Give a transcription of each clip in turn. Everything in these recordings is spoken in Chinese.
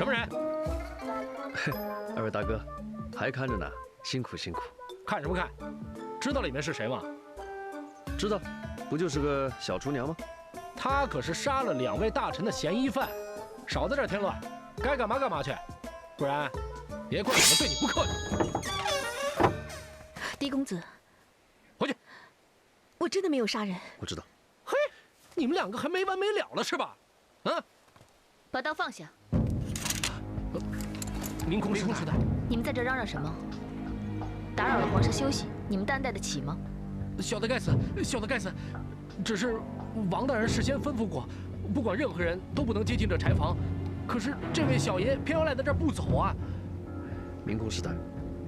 什么人？二位大哥，还看着呢，辛苦辛苦。看什么看？知道里面是谁吗？知道，不就是个小厨娘吗？他可是杀了2位大臣的嫌疑犯，少在这添乱，该干嘛干嘛去，不然别怪我们对你不客气。狄公子，回去。我真的没有杀人。我知道。嘿，你们2个还没完没了了是吧？啊！把刀放下。明空时代，你们在这嚷嚷什么？打扰了皇上休息，你们担待得起吗？小的该死，小的该死。只是王大人事先吩咐过，不管任何人都不能接近这柴房。可是这位小爷偏要赖在这儿不走啊！明空师太，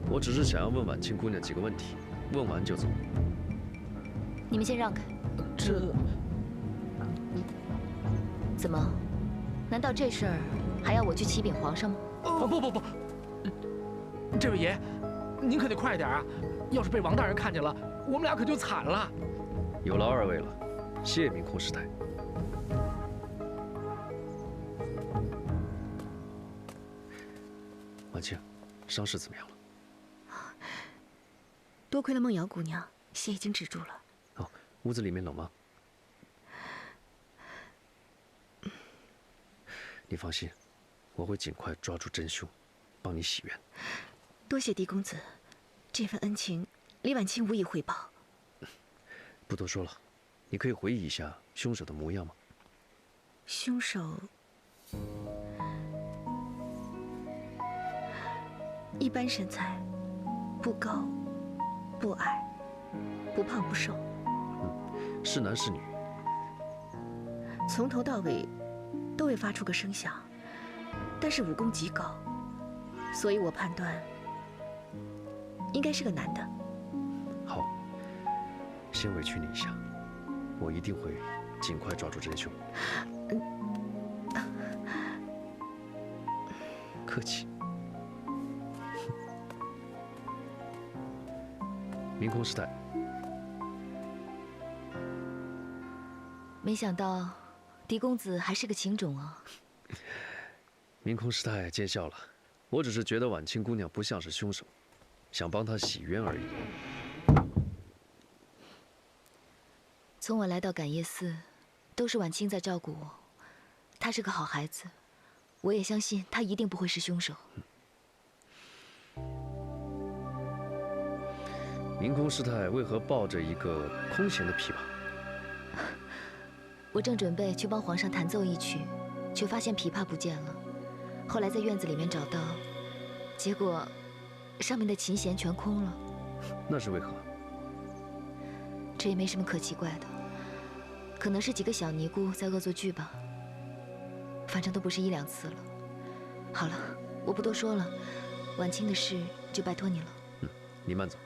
我只是想要问婉清姑娘几个问题，问完就走。你们先让开。这怎么？难道这事儿还要我去启禀皇上吗？不，这位爷，您可得快点啊！要是被王大人看见了，我们俩可就惨了。有劳二位了，谢明空师太。婉清，伤势怎么样了？多亏了梦瑶姑娘，血已经止住了。哦，屋子里面冷吗？你放心，我会尽快抓住真凶，帮你洗冤。多谢狄公子，这份恩情，李婉清无以回报。不多说了，你可以回忆一下凶手的模样吗？凶手一般身材，不高不矮，不胖不瘦。是男是女？从头到尾都未发出个声响，但是武功极高，所以我判断应该是个男的。好，先委屈你一下，我一定会尽快抓住真凶。客气。明空师太，没想到狄公子还是个情种啊！明空师太见笑了，我只是觉得婉清姑娘不像是凶手，想帮她洗冤而已。从我来到感业寺，都是婉清在照顾我。她是个好孩子，我也相信她一定不会是凶手。明空师太为何抱着一个空弦的琵琶？我正准备去帮皇上弹奏一曲，却发现琵琶不见了。后来在院子里面找到，结果上面的琴弦全空了。那是为何？这也没什么可奇怪的，可能是几个小尼姑在恶作剧吧。反正都不是1、2次了。好了，我不多说了，婉清的事就拜托你了。你慢走。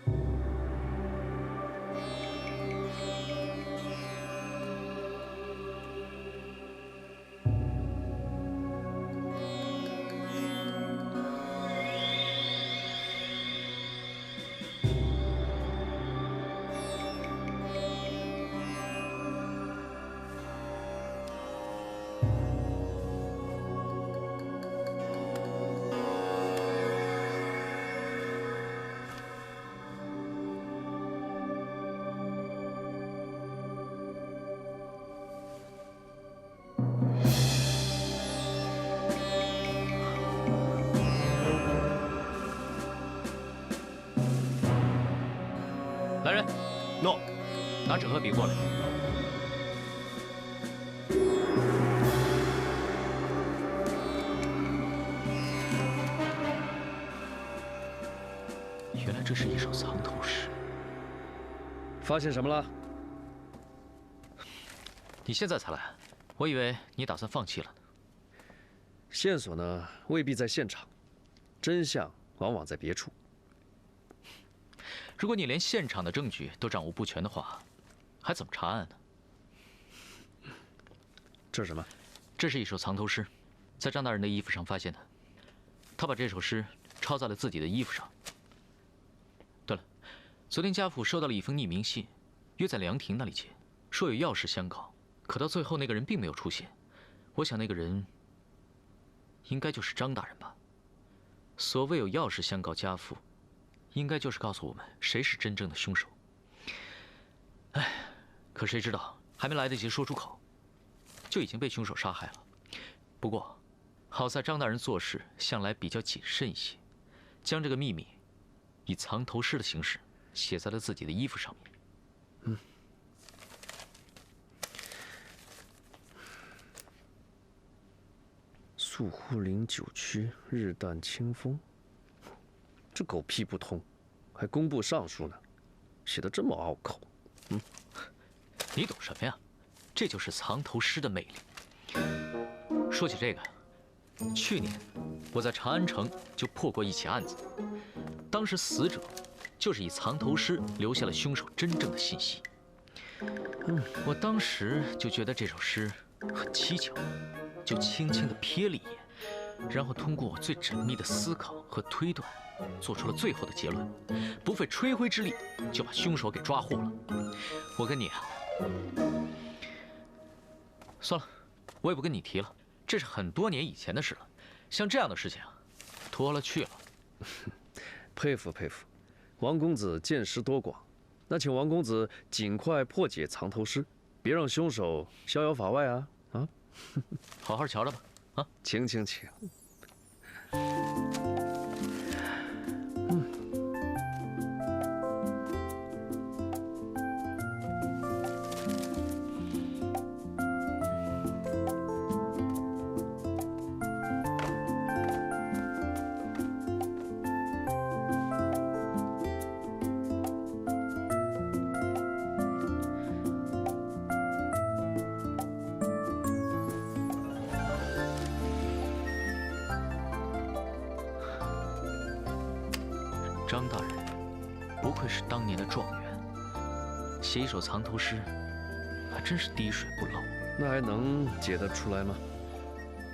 来人，诺，拿纸和笔过来。原来这是一首藏头诗。发现什么了？你现在才来，我以为你打算放弃了呢。线索呢，未必在现场，真相往往在别处。如果你连现场的证据都掌握不全的话，还怎么查案呢？这是什么？这是一首藏头诗，在张大人的衣服上发现的。他把这首诗抄在了自己的衣服上。对了，昨天家父收到了一封匿名信，约在凉亭那里见，说有要事相告。可到最后，那个人并没有出现。我想那个人应该就是张大人吧？所谓有要事相告家父，应该就是告诉我们谁是真正的凶手。哎，可谁知道还没来得及说出口，就已经被凶手杀害了。不过，好在张大人做事向来比较谨慎一些，将这个秘密以藏头诗的形式写在了自己的衣服上面。宿护陵9区，日啖清风。这狗屁不通，还工部尚书呢，写得这么拗口。你懂什么呀？这就是藏头诗的魅力。说起这个，去年我在长安城就破过一起案子，当时死者就是以藏头诗留下了凶手真正的信息。我当时就觉得这首诗很蹊跷，就轻轻地瞥了一眼，然后通过我最缜密的思考和推断，做出了最后的结论，不费吹灰之力就把凶手给抓获了。我跟你啊，算了，我也不跟你提了，这是很多年以前的事了。像这样的事情啊，拖了去了。佩服佩服，王公子见识多广。那请王公子尽快破解藏头诗，别让凶手逍遥法外啊！啊，好好瞧着吧。啊，请。张大人，不愧是当年的状元，写一首藏头诗，还真是滴水不漏。那还能解得出来吗？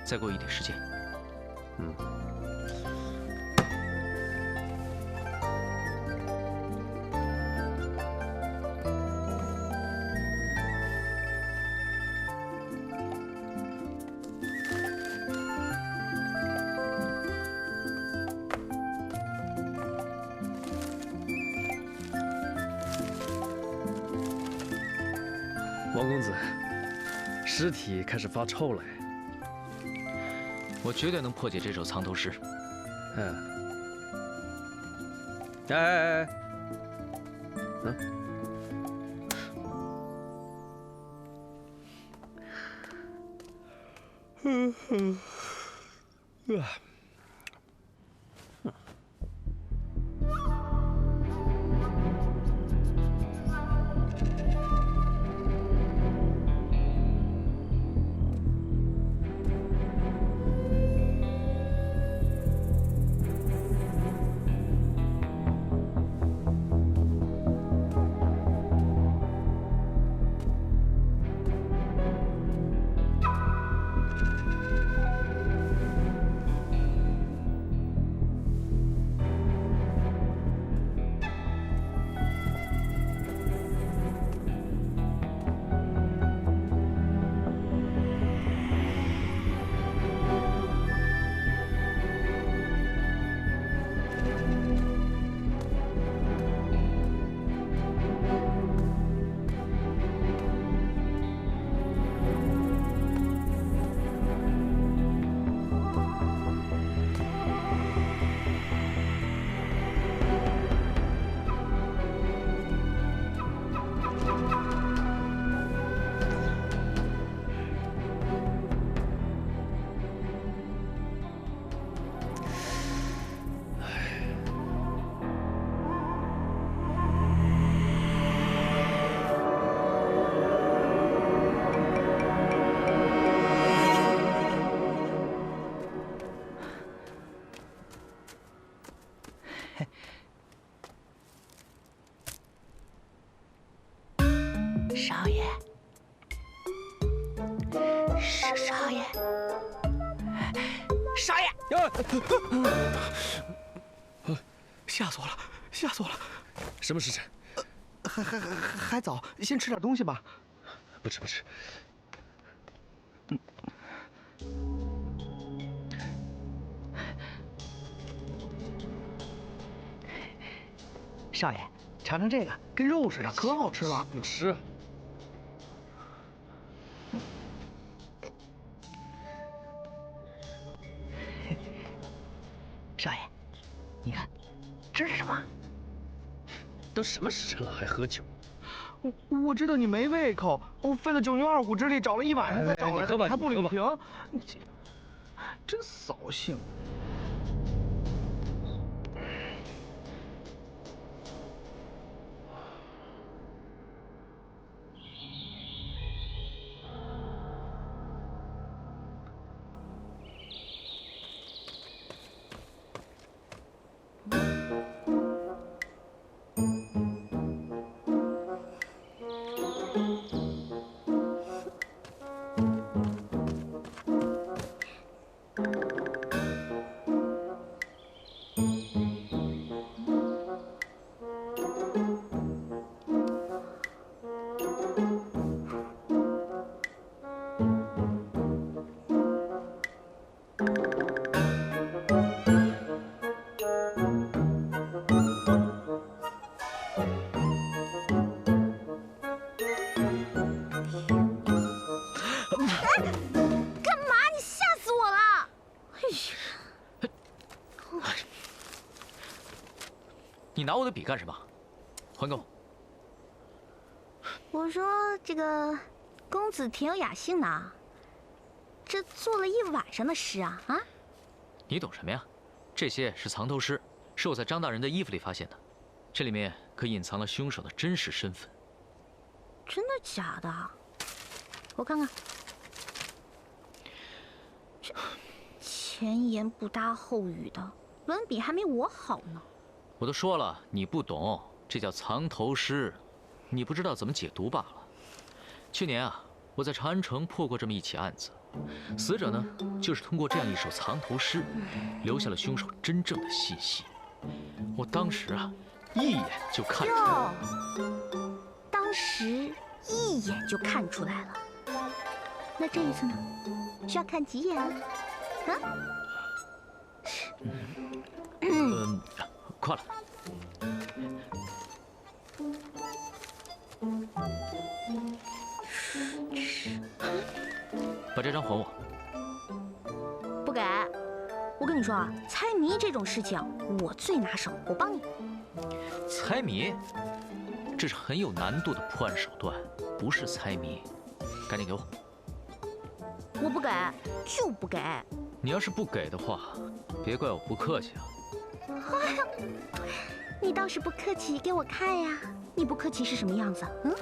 再给我一点时间。王公子，尸体开始发臭了。我绝对能破解这首藏头诗。哎，少爷，少爷，少爷！吓死我了，吓死我了！什么时辰？还早，先吃点东西吧。不吃。少爷，尝尝这个，跟肉似的，可好吃了。不吃。少爷，你看，这是什么？都什么时辰了还喝酒？我知道你没胃口，我费了九牛二虎之力找了一晚上才找来的，还不领情，你真扫兴。你拿我的笔干什么？还给我！我说这个公子挺有雅兴的啊，这做了一晚上的诗啊啊！你懂什么呀？这些是藏头诗，是我在张大人的衣服里发现的，这里面可隐藏了凶手的真实身份。真的假的？我看看。这前言不搭后语的，文笔还没我好呢。我都说了，你不懂，这叫藏头诗，你不知道怎么解读罢了。去年啊，我在长安城破过这么一起案子，死者呢，就是通过这样一首藏头诗，留下了凶手真正的信息。我当时啊，一眼就看出来了。哟，当时一眼就看出来了。那这一次呢，需要看几眼呢？啊？快了。把这张还我。不给。我跟你说啊，猜谜这种事情我最拿手，我帮你。猜谜，这是很有难度的破案手段，不是猜谜。赶紧给我。我不给，就不给。你要是不给的话，别怪我不客气啊。哎呀，你倒是不客气给我看呀！你不客气是什么样子？嗯，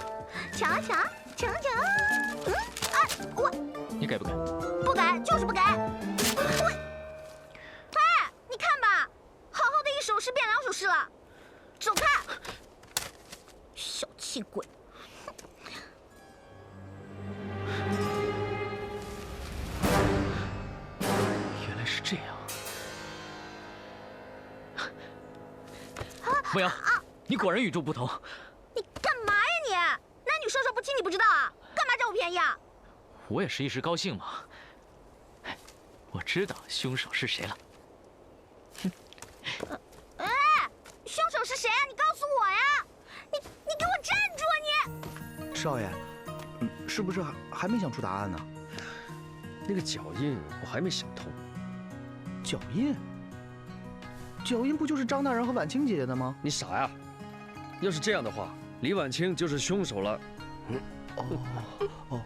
抢啊抢啊抢啊抢啊！嗯啊，我你给不给？不给，就是不给。我，哎，你看吧，好好的一首诗变2首诗了，走开！小气鬼！原来是这样。牧羊，你果然与众不同。你干嘛呀你？男女授受不亲，你不知道啊？干嘛占我便宜啊？我也是一时高兴嘛。哎，我知道凶手是谁了。哎，凶手是谁啊？你告诉我呀！你给我站住啊你！少爷，是不是还没想出答案呢？那个脚印我还没想通。脚印？脚印不就是张大人和婉清姐姐的吗？你傻呀！要是这样的话，李婉清就是凶手了。哦，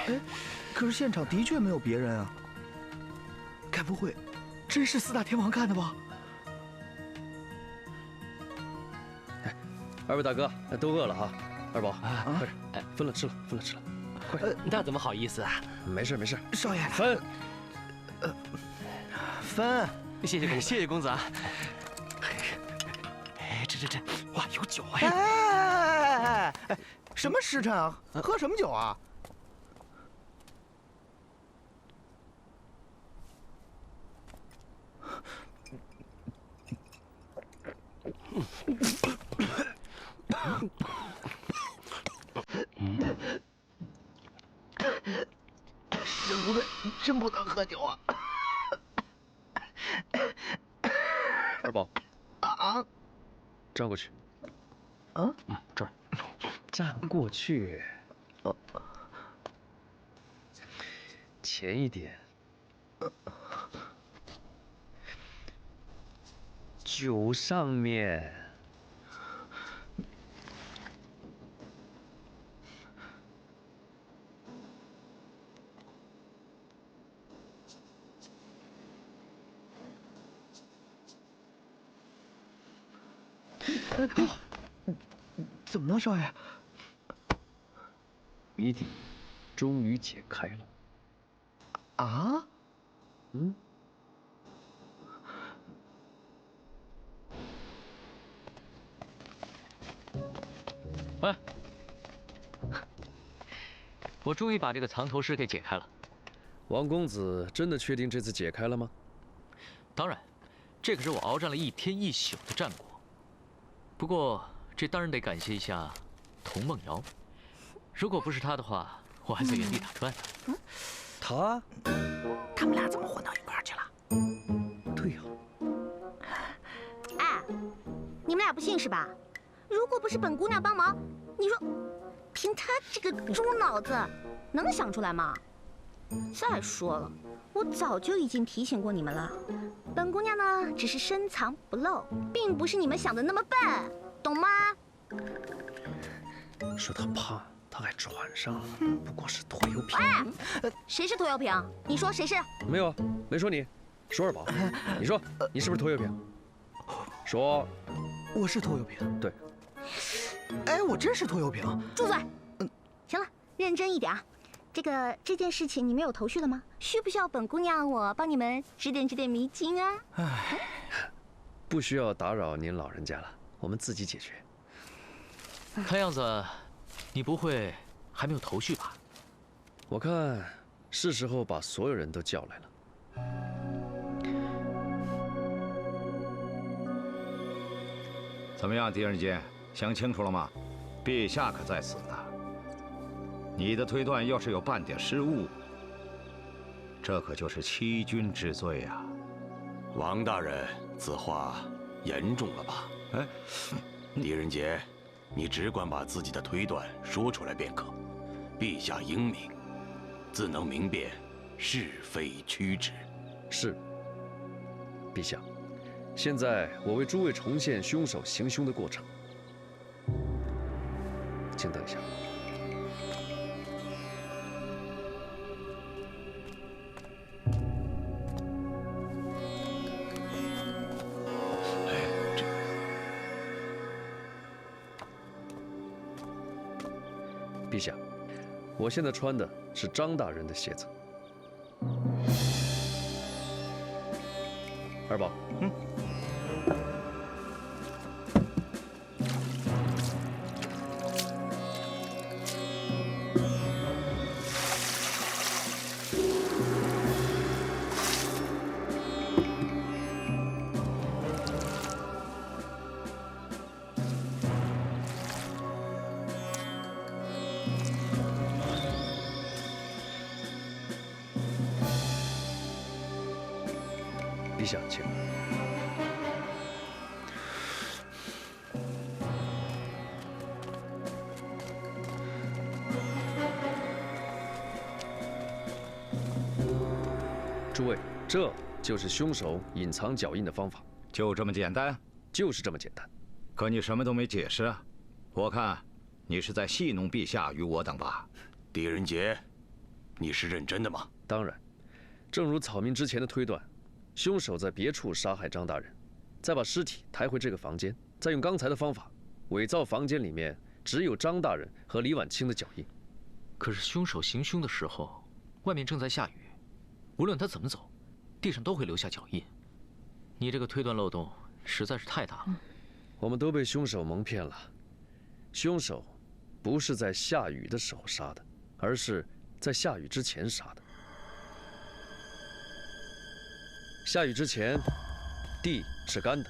哎，可是现场的确没有别人啊。该不会真是4大天王干的吧？哎，二位大哥都饿了哈，二宝，快点，分了吃了，分了吃了，快！那怎么好意思啊？没事没事，少爷，分，分。谢谢公子，谢谢公子啊！哎，这，哇，有酒哎！哎，什么时辰啊？喝什么酒啊？真不对，真不能喝酒啊！二宝，啊！站过去。啊？这儿。站过去。前一点。酒上面。怎么了，少爷？谜底终于解开了。啊？嗯。喂，我终于把这个藏头诗给解开了。王公子真的确定这次解开了吗？当然，这可是我鏖战了1天1宿的战果。不过这当然得感谢一下童梦瑶，如果不是她的话，我还在原地打转呢。他们俩怎么混到一块儿去了？对呀。哎，你们俩不信是吧？如果不是本姑娘帮忙，你说，凭她这个猪脑子，能想出来吗？再说了，我早就已经提醒过你们了，本姑娘呢只是深藏不露，并不是你们想的那么笨，懂吗？说他怕，他还传上了，不过是拖油瓶。哎，谁是拖油瓶？你说谁是？没有啊，没说你，说二宝，你说你是不是拖油瓶？说，我是拖油瓶。对。哎，我真是拖油瓶。住嘴！行了，认真一点啊。这件事情你们有头绪了吗？需不需要本姑娘我帮你们指点迷津啊？哎，不需要打扰您老人家了，我们自己解决。看样子，你不会还没有头绪吧？我看是时候把所有人都叫来了。怎么样，狄仁杰，想清楚了吗？陛下可在此呢。你的推断要是有半点失误，这可就是欺君之罪啊！王大人，此话严重了吧？哎，狄仁杰，你只管把自己的推断说出来便可。陛下英明，自能明辨是非曲直。是，陛下。现在我为诸位重现凶手行凶的过程，请等一下。陛下，我现在穿的是张大人的鞋子。二宝，陛下，请。诸位，这就是凶手隐藏脚印的方法，就这么简单？就是这么简单。可你什么都没解释啊！我看你是在戏弄陛下与我等吧？狄仁杰，你是认真的吗？当然，正如草民之前的推断，凶手在别处杀害张大人，再把尸体抬回这个房间，再用刚才的方法伪造房间里面只有张大人和李婉清的脚印。可是凶手行凶的时候，外面正在下雨，无论他怎么走，地上都会留下脚印。你这个推断漏洞实在是太大了。我们都被凶手蒙骗了。凶手不是在下雨的时候杀的，而是在下雨之前杀的。下雨之前，地是干的，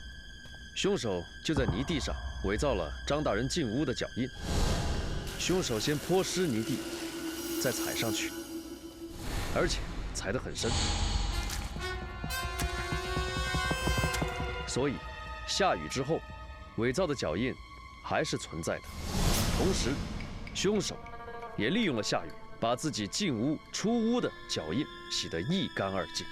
凶手就在泥地上伪造了张大人进屋的脚印。凶手先泼湿泥地，再踩上去，而且踩得很深。所以，下雨之后，伪造的脚印还是存在的。同时，凶手也利用了夏雨把自己进屋、出屋的脚印洗得一干二净。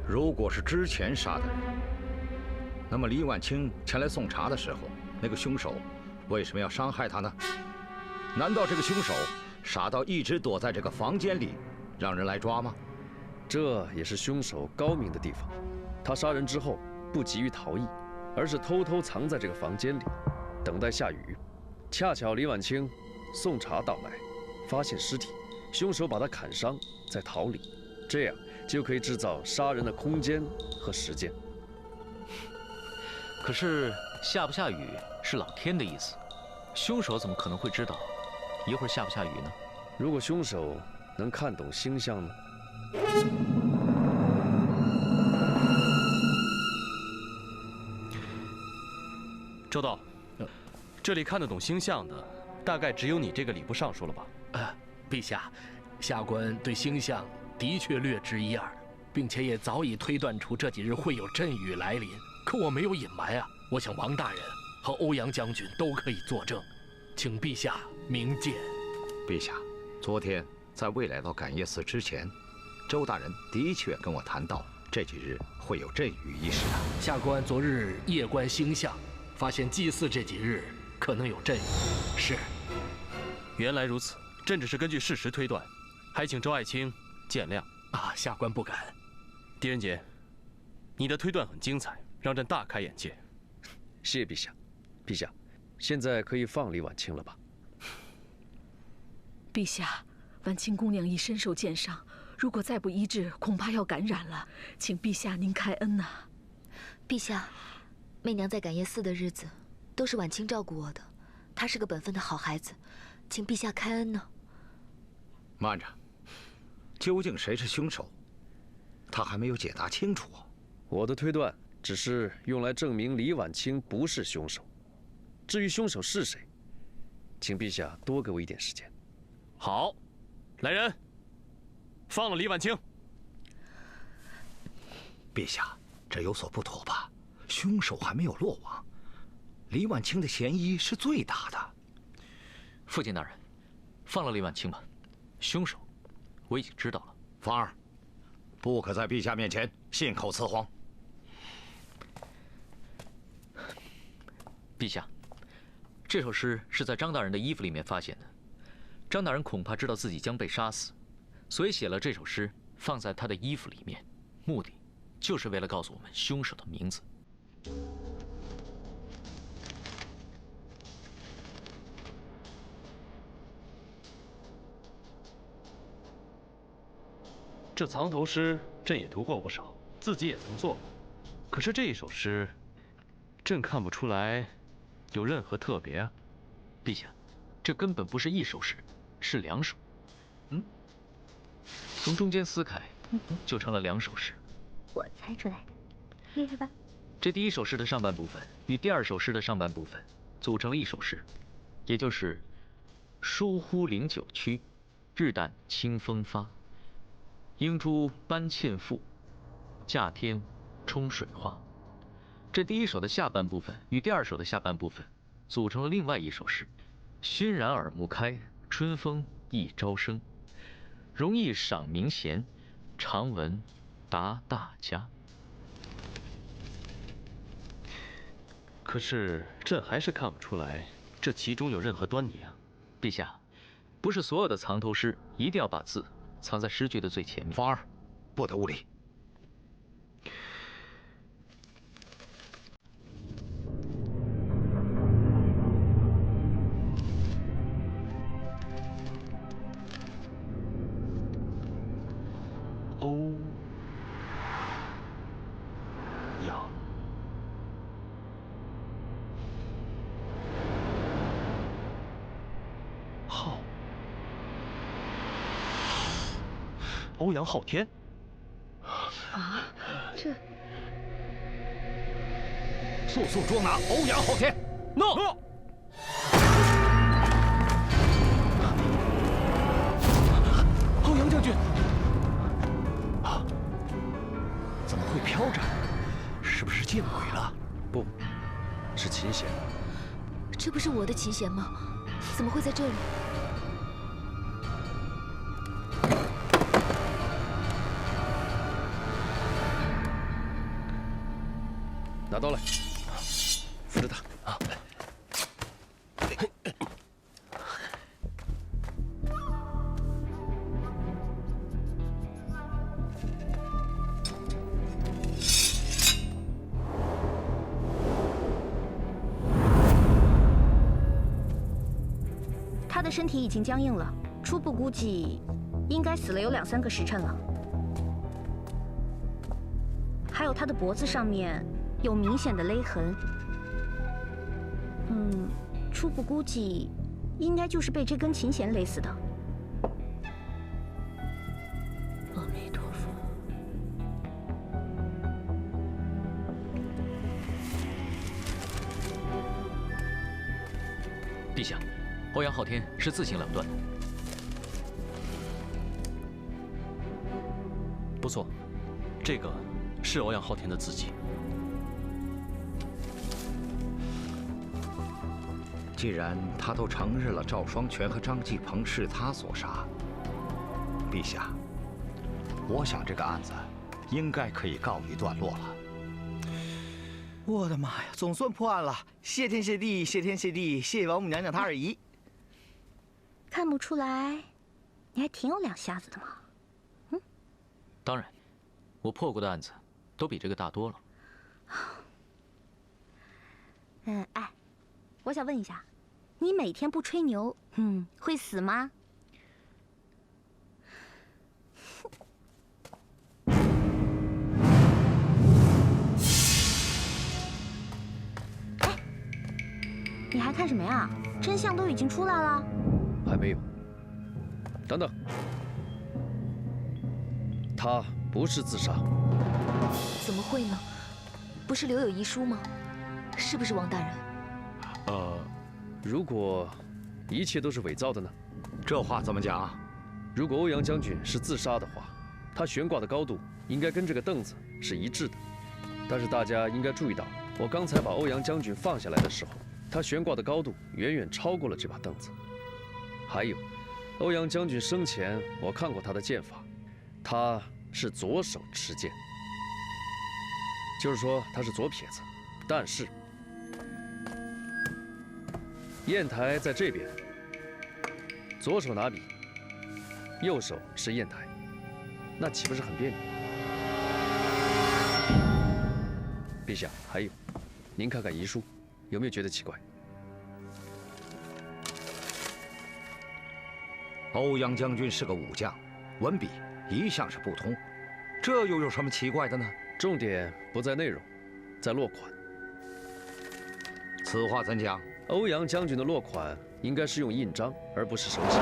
如果是之前杀的人，那么李婉清前来送茶的时候，那个凶手为什么要伤害他呢？难道这个凶手傻到一直躲在这个房间里，让人来抓吗？这也是凶手高明的地方。他杀人之后不急于逃逸，而是偷偷藏在这个房间里，等待下雨。恰巧李婉清送茶到来，发现尸体，凶手把他砍伤，再逃离，这样就可以制造杀人的空间和时间。可是下不下雨是老天的意思，凶手怎么可能会知道一会儿下不下雨呢？如果凶手能看懂星象呢？周道，这里看得懂星象的，大概只有你这个礼部尚书了吧？陛下，下官对星象的确略知一二，并且也早已推断出这几日会有阵雨来临。可我没有隐瞒啊，我想王大人和欧阳将军都可以作证，请陛下明鉴。陛下，昨天在未来到感业寺之前，周大人的确跟我谈到这几日会有阵雨一事啊。下官昨日夜观星象，发现祭祀这几日可能有阵雨。是，原来如此，朕只是根据事实推断，还请周爱卿见谅啊。下官不敢。狄仁杰，你的推断很精彩，让朕大开眼界。谢陛下。陛下，现在可以放李婉清了吧？陛下，婉清姑娘已身受箭伤，如果再不医治，恐怕要感染了。请陛下您开恩呐！陛下，媚娘在感业寺的日子，都是婉清照顾我的，她是个本分的好孩子，请陛下开恩呢。慢着，究竟谁是凶手？他还没有解答清楚啊。我的推断只是用来证明李婉清不是凶手。至于凶手是谁，请陛下多给我一点时间。好，来人，放了李婉清。陛下，这有所不妥吧？凶手还没有落网，李婉清的嫌疑是最大的。父亲大人，放了李婉清吧。凶手，我已经知道了。芳儿，不可在陛下面前信口雌黄。陛下，这首诗是在张大人的衣服里面发现的。张大人恐怕知道自己将被杀死，所以写了这首诗放在他的衣服里面，目的就是为了告诉我们凶手的名字。这藏头诗朕也读过不少，自己也曾做过。可是这一首诗，朕看不出来有任何特别啊。陛下，这根本不是一首诗，是两首。从中间撕开，就成了两首诗。我猜出来的，厉害吧？这第一首诗的上半部分与第二首诗的上半部分组成了一首诗，也就是“疏忽零九曲，日旦清风发。莺珠斑茜复，夏天冲水花”。这第一首的下半部分与第二首的下半部分组成了另外一首诗：“熏然耳目开，春风一朝生。容易赏明贤，常闻达大家。”可是朕还是看不出来这其中有任何端倪啊。陛下，不是所有的藏头诗一定要把字藏在诗句的最前面。芳儿，不得无礼。欧阳昊，欧阳昊天。啊，这速速捉拿欧阳昊天！诺。欧阳将军，飘着，是不是见鬼了？不，是琴弦。这不是我的琴弦吗？怎么会在这里？拿刀来，扶着他。啊！他的身体已经僵硬了，初步估计应该死了有2、3个时辰了。还有他的脖子上面有明显的勒痕，初步估计应该就是被这根琴弦勒死的。阿弥陀佛。陛下，欧阳昊天是自行了断的。不错，这个是欧阳昊天的字迹。既然他都承认了赵双全和张继鹏是他所杀，陛下，我想这个案子应该可以告一段落了。我的妈呀，总算破案了！谢天谢地，谢天谢地，谢谢王母娘娘她二姨。看不出来，你还挺有2下子的嘛。当然，我破过的案子都比这个大多了。哎，我想问一下，你每天不吹牛，会死吗？哎，你还看什么呀？真相都已经出来了。还没有。等等，他不是自杀。怎么会呢？不是留有遗书吗？是不是王大人？如果一切都是伪造的呢？这话怎么讲？如果欧阳将军是自杀的话，他悬挂的高度应该跟这个凳子是一致的。但是大家应该注意到，我刚才把欧阳将军放下来的时候，他悬挂的高度远远超过了这把凳子。还有，欧阳将军生前我看过他的剑法，他是左手持剑，就是说他是左撇子。但是砚台在这边，左手拿笔，右手是砚台，那岂不是很别扭？陛下，还有，您看看遗书，有没有觉得奇怪？欧阳将军是个武将，文笔一向是不通，这又有什么奇怪的呢？重点不在内容，在落款。此话怎讲？欧阳将军的落款应该是用印章，而不是手写。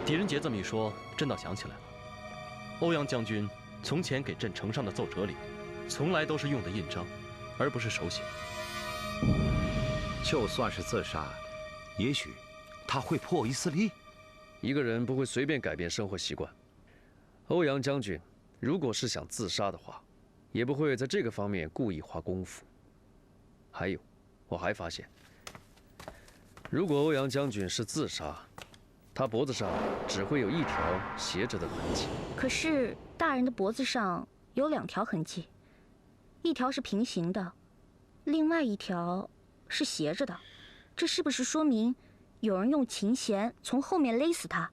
狄仁杰这么一说，朕倒想起来了，欧阳将军从前给朕呈上的奏折里，从来都是用的印章，而不是手写。就算是自杀，也许他会破一次例。一个人不会随便改变生活习惯。欧阳将军如果是想自杀的话，也不会在这个方面故意花功夫。还有，我还发现，如果欧阳将军是自杀，他脖子上只会有一条斜着的痕迹。可是大人的脖子上有2条痕迹，一条是平行的，另外一条是斜着的。这是不是说明有人用琴弦从后面勒死他，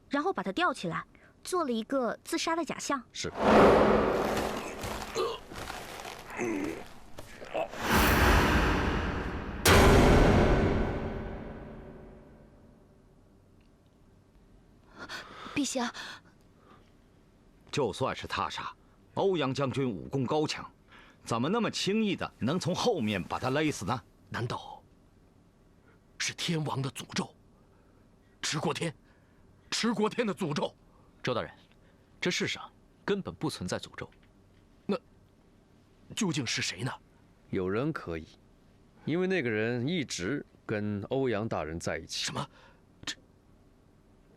然后把他吊起来，做了一个自杀的假象？是。陛下，就算是他杀，欧阳将军武功高强，怎么那么轻易的能从后面把他勒死呢？难道是天王的诅咒？持国天，持国天的诅咒？周大人，这世上根本不存在诅咒。那究竟是谁呢？有人可以，因为那个人一直跟欧阳大人在一起。什么？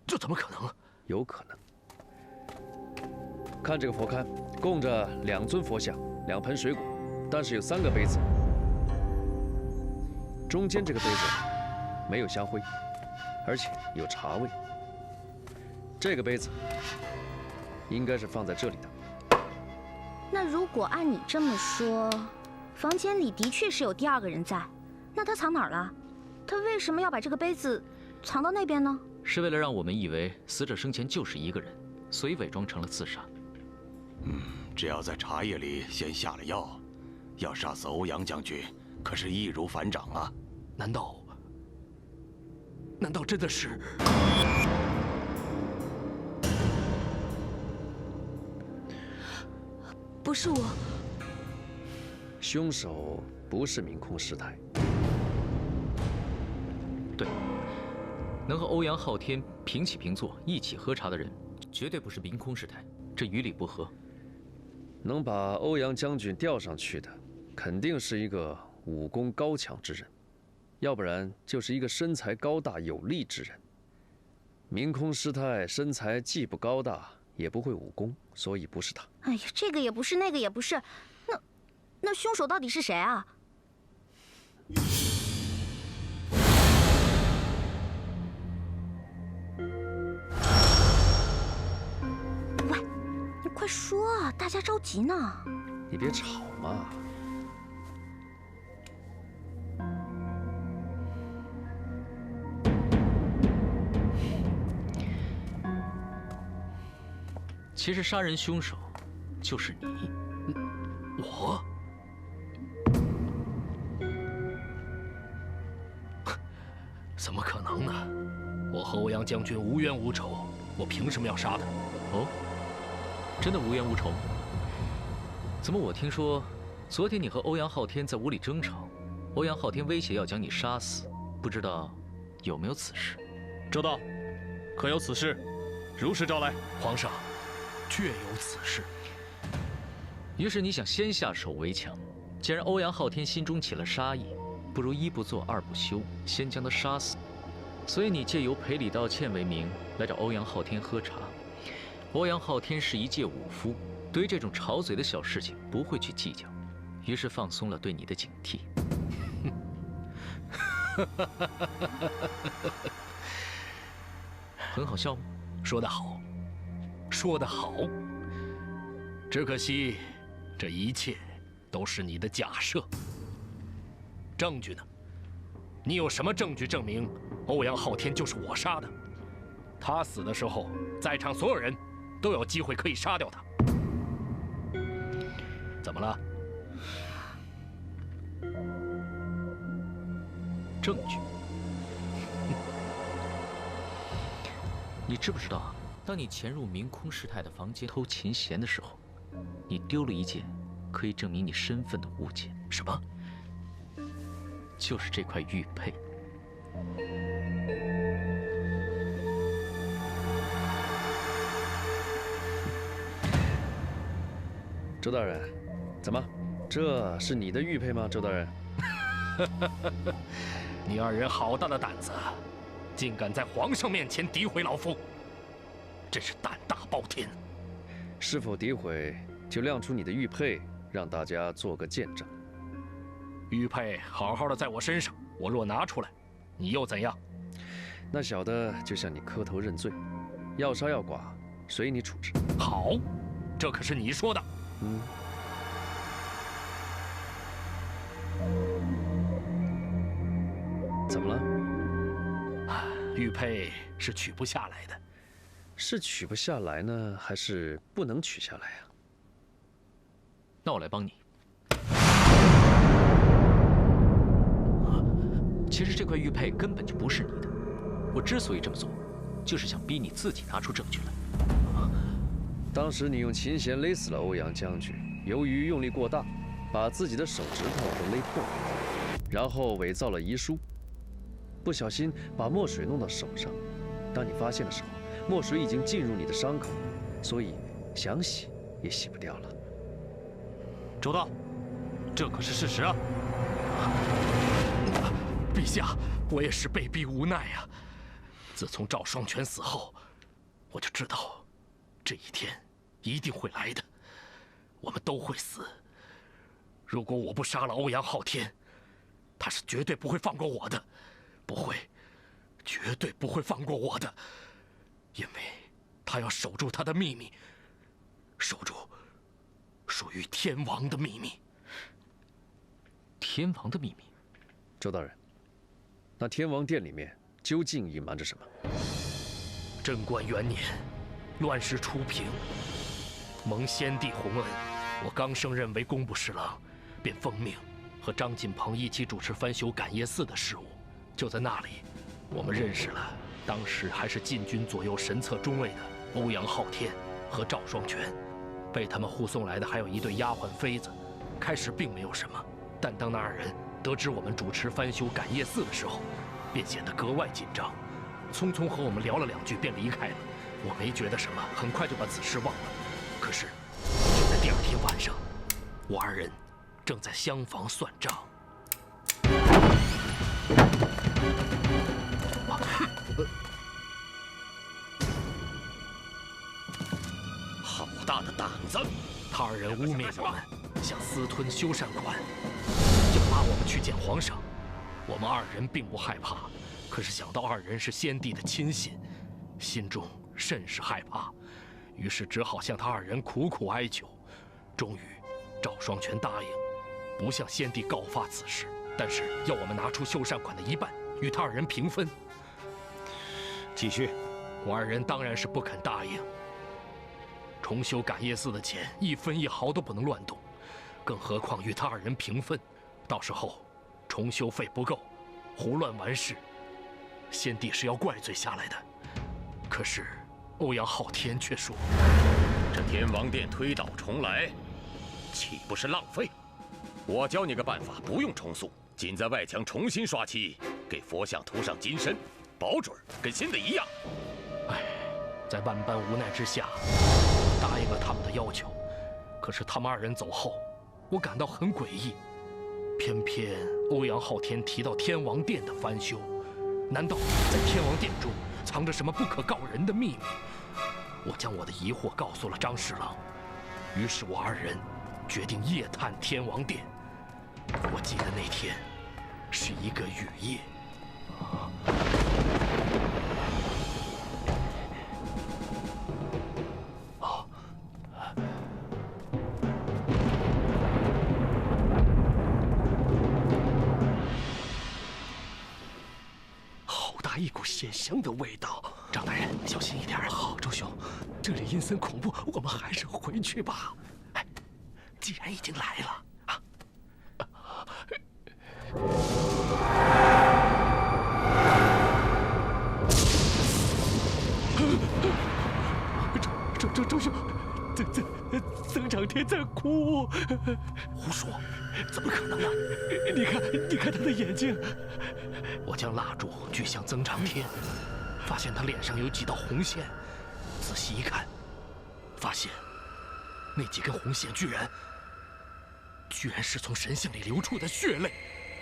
这怎么可能？有可能。看这个佛龛，供着2尊佛像，2盆水果，但是有3个杯子。中间这个杯子没有香灰，而且有茶味。这个杯子应该是放在这里的。那如果按你这么说，房间里的确是有第2个人在，那他藏哪儿了？他为什么要把这个杯子藏到那边呢？是为了让我们以为死者生前就是一个人，所以伪装成了自杀。只要在茶叶里先下了药，要杀死欧阳将军，可是易如反掌啊！难道真的是？不是我。凶手不是明空师太。对，能和欧阳昊天平起平坐一起喝茶的人，绝对不是明空师太，这于理不合。能把欧阳将军调上去的，肯定是一个武功高强之人，要不然就是一个身材高大有力之人。明空师太身材既不高大，也不会武功，所以不是他。哎呀，这个也不是，那个也不是，那凶手到底是谁啊？喂，你快说啊，大家着急呢。你别吵嘛。其实杀人凶手就是你。我？怎么可能呢？我和欧阳将军无冤无仇，我凭什么要杀他？哦，真的无冤无仇吗？怎么我听说，昨天你和欧阳昊天在屋里争吵，欧阳昊天威胁要将你杀死，不知道有没有此事？周道，可有此事？如实招来。皇上，确有此事。于是你想先下手为强，既然欧阳昊天心中起了杀意，不如1不做2不休，先将他杀死。所以你借由赔礼道歉为名来找欧阳昊天喝茶。欧阳昊天是一介武夫，对于这种吵嘴的小事情不会去计较，于是放松了对你的警惕。很好笑吗？说得好，说得好。只可惜，这一切都是你的假设。证据呢？你有什么证据证明欧阳昊天就是我杀的？他死的时候，在场所有人都有机会可以杀掉他。怎么了？证据？你知不知道，当你潜入明空师太的房间偷琴弦的时候，你丢了一件可以证明你身份的物件？什么？就是这块玉佩。周大人，怎么？这是你的玉佩吗？周大人，你2人好大的胆子，竟敢在皇上面前诋毁老夫，真是胆大包天。是否诋毁，就亮出你的玉佩，让大家做个见证。玉佩好好的在我身上，我若拿出来，你又怎样？那小的就向你磕头认罪，要杀要剐，随你处置。好，这可是你说的。怎么了？玉佩是取不下来的。是取不下来呢，还是不能取下来啊？那我来帮你。其实这块玉佩根本就不是你的，我之所以这么做，就是想逼你自己拿出证据来。当时你用琴弦勒死了欧阳将军，由于用力过大，把自己的手指头都勒破了，然后伪造了遗书，不小心把墨水弄到手上。当你发现的时候，墨水已经进入你的伤口，所以想洗也洗不掉了。周道，这可是事实啊！陛下，我也是被逼无奈啊。自从赵双全死后，我就知道这一天一定会来的，我们都会死。如果我不杀了欧阳昊天，他是绝对不会放过我的，不会，绝对不会放过我的，因为他要守住他的秘密，守住属于天王的秘密。天王的秘密？周大人，那天王殿里面究竟隐瞒着什么？贞观元年，乱世初平，蒙先帝洪恩，我刚升任为工部侍郎，便奉命和张锦鹏一起主持翻修感业寺的事务。就在那里，我们认识了当时还是禁军左右神策中尉的欧阳昊天和赵双全。被他们护送来的还有一对丫鬟妃子。开始并没有什么，但当那二人得知我们主持翻修感业寺的时候，便显得格外紧张，匆匆和我们聊了2句便离开了。我没觉得什么，很快就把此事忘了。可是就在第2天晚上，我二人正在厢房算账。好大的胆子！他二人污蔑我们想私吞修缮款，要拉我们去见皇上。我们二人并不害怕，可是想到二人是先帝的亲信，心中甚是害怕，于是只好向他二人苦苦哀求。终于，赵双全答应不向先帝告发此事，但是要我们拿出修缮款的1半，与他二人平分。继续。我二人当然是不肯答应。重修感业寺的钱1分1毫都不能乱动，更何况与他二人平分，到时候重修费不够，胡乱完事，先帝是要怪罪下来的。可是欧阳昊天却说：“这天王殿推倒重来，岂不是浪费？我教你个办法，不用重塑，仅在外墙重新刷漆，给佛像涂上金身，保准跟新的一样。”哎，在万般无奈之下，答应了他们的要求。可是他们二人走后，我感到很诡异。偏偏欧阳昊天提到天王殿的翻修，难道在天王殿中藏着什么不可告人的秘密？我将我的疑惑告诉了张侍郎，于是我二人决定夜探天王殿。我记得那天是一个雨夜。一股鲜香的味道，张大人小心一点。好，周兄，这里阴森恐怖，我们还是回去吧。哎，既然已经来了啊，周兄，曾长天在哭。胡说，怎么可能呢？你看他的眼睛。我将蜡烛举向曾长天，发现他脸上有几道红线。仔细一看，发现那几根红线居然是从神像里流出的血泪。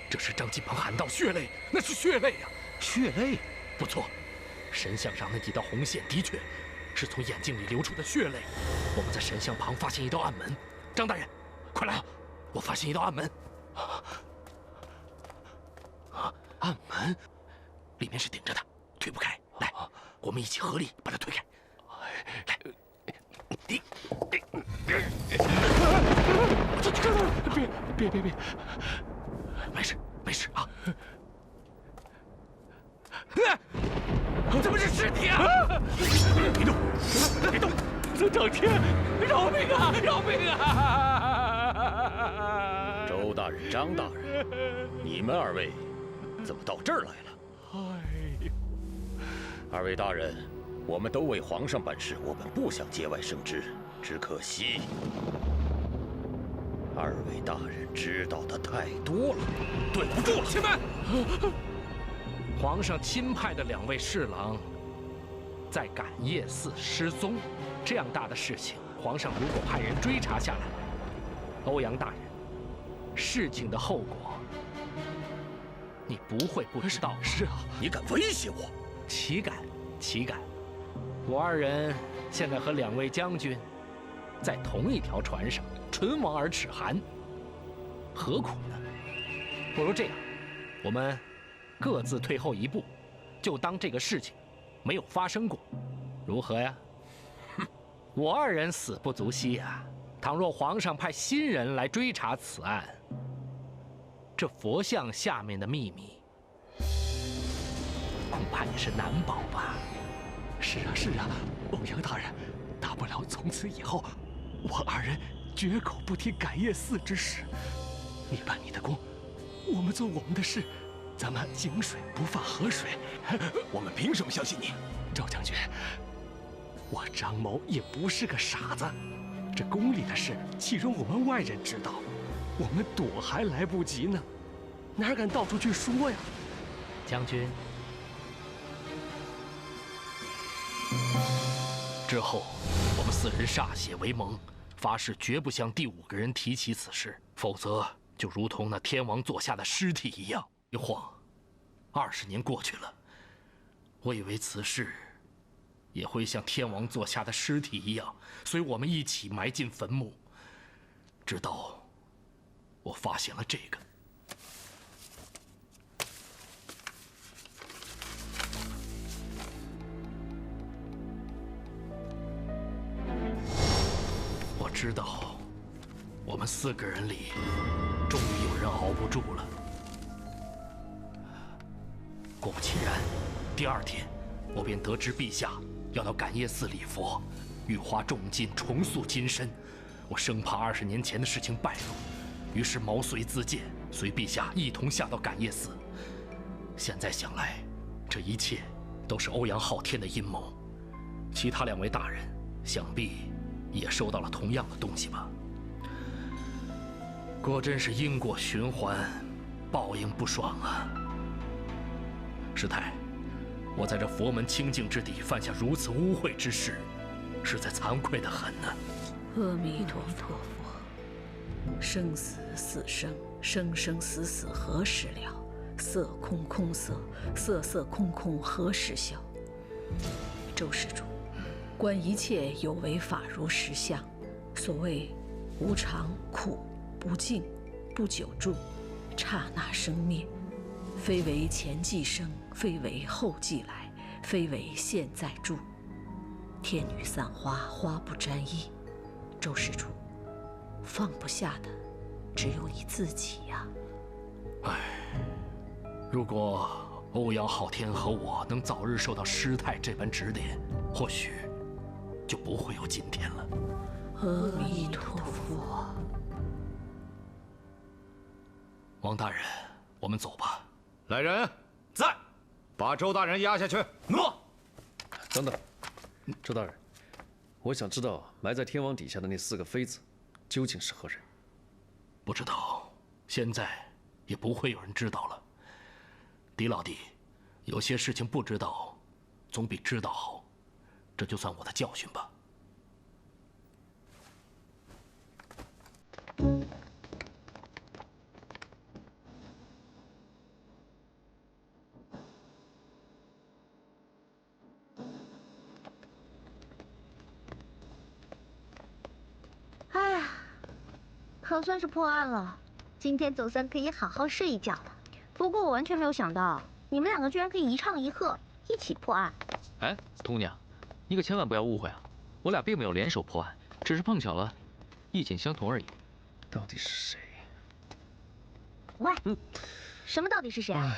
这是张锦鹏喊道：“血泪，那是血泪呀！”血泪？不错，神像上那几道红线的确是从眼睛里流出的血泪。我们在神像旁发现一道暗门，张大人，快来！我发现一道暗门。暗门，里面是顶着的，推不开。来，我们一起合力把它推开。来，别，没事啊。怎么是尸体啊？别动！曾长天，饶命啊！饶命啊！周大人、张大人，你们二位怎么到这儿来了？二位大人，我们都为皇上办事，我们不想节外生枝，只可惜二位大人知道的太多了，对不住了。且慢！皇上亲派的2位侍郎在感业寺失踪，这样大的事情，皇上如果派人追查下来，欧阳大人，事情的后果你不会不知道。是啊，你敢威胁我？岂敢！我二人现在和2位将军在同一条船上，唇亡而齿寒，何苦呢？不如这样，我们各自退后一步，就当这个事情没有发生过，如何呀？我二人死不足惜啊！倘若皇上派新人来追查此案，这佛像下面的秘密，恐怕也是难保吧？是啊，是啊，欧阳大人，大不了从此以后，我二人绝口不提感业寺之事。你办你的公，我们做我们的事，咱们井水不犯河水。我们凭什么相信你，赵将军？我张某也不是个傻子，这宫里的事岂容我们外人知道？我们躲还来不及呢，哪敢到处去说呀？将军。之后，我们4人歃血为盟，发誓绝不向第5个人提起此事，否则就如同那天王座下的尸体一样。一晃，20年过去了，我以为此事也会像天王座下的尸体一样，随我们一起埋进坟墓。直到我发现了这个。我知道，我们4个人里，终于有人熬不住了。果不其然，第2天，我便得知陛下要到感业寺礼佛，欲花重金重塑金身。我生怕20年前的事情败露，于是毛遂自荐，随陛下一同下到感业寺。现在想来，这一切都是欧阳昊天的阴谋。其他2位大人，想必也收到了同样的东西吧？果真是因果循环，报应不爽啊！师太，我在这佛门清净之地犯下如此污秽之事，实在惭愧得很呢。阿弥陀佛，生死死生，生生死死何时了？色空空色，色色空空何时消？周施主，观一切有为法如实相，所谓无常、苦、不净、不久住，刹那生灭，非为前既生，非为后既来，非为现在住。天女散花，花不沾衣。周施主，放不下的只有你自己呀。唉，如果欧阳昊天和我能早日受到师太这般指点，或许就不会有今天了。阿弥陀佛。王大人，我们走吧。来人，在，把周大人押下去。诺。等等，周大人，我想知道埋在天王底下的那4个妃子，究竟是何人？不知道，现在也不会有人知道了。狄老弟，有些事情不知道，总比知道好。这就算我的教训吧。哎呀，可算是破案了，今天总算可以好好睡一觉了。不过我完全没有想到，你们2个居然可以一唱一和，一起破案。哎，童姑娘，你可千万不要误会啊，我俩并没有联手破案，只是碰巧了，意见相同而已。到底是谁？喂，什么到底是谁啊？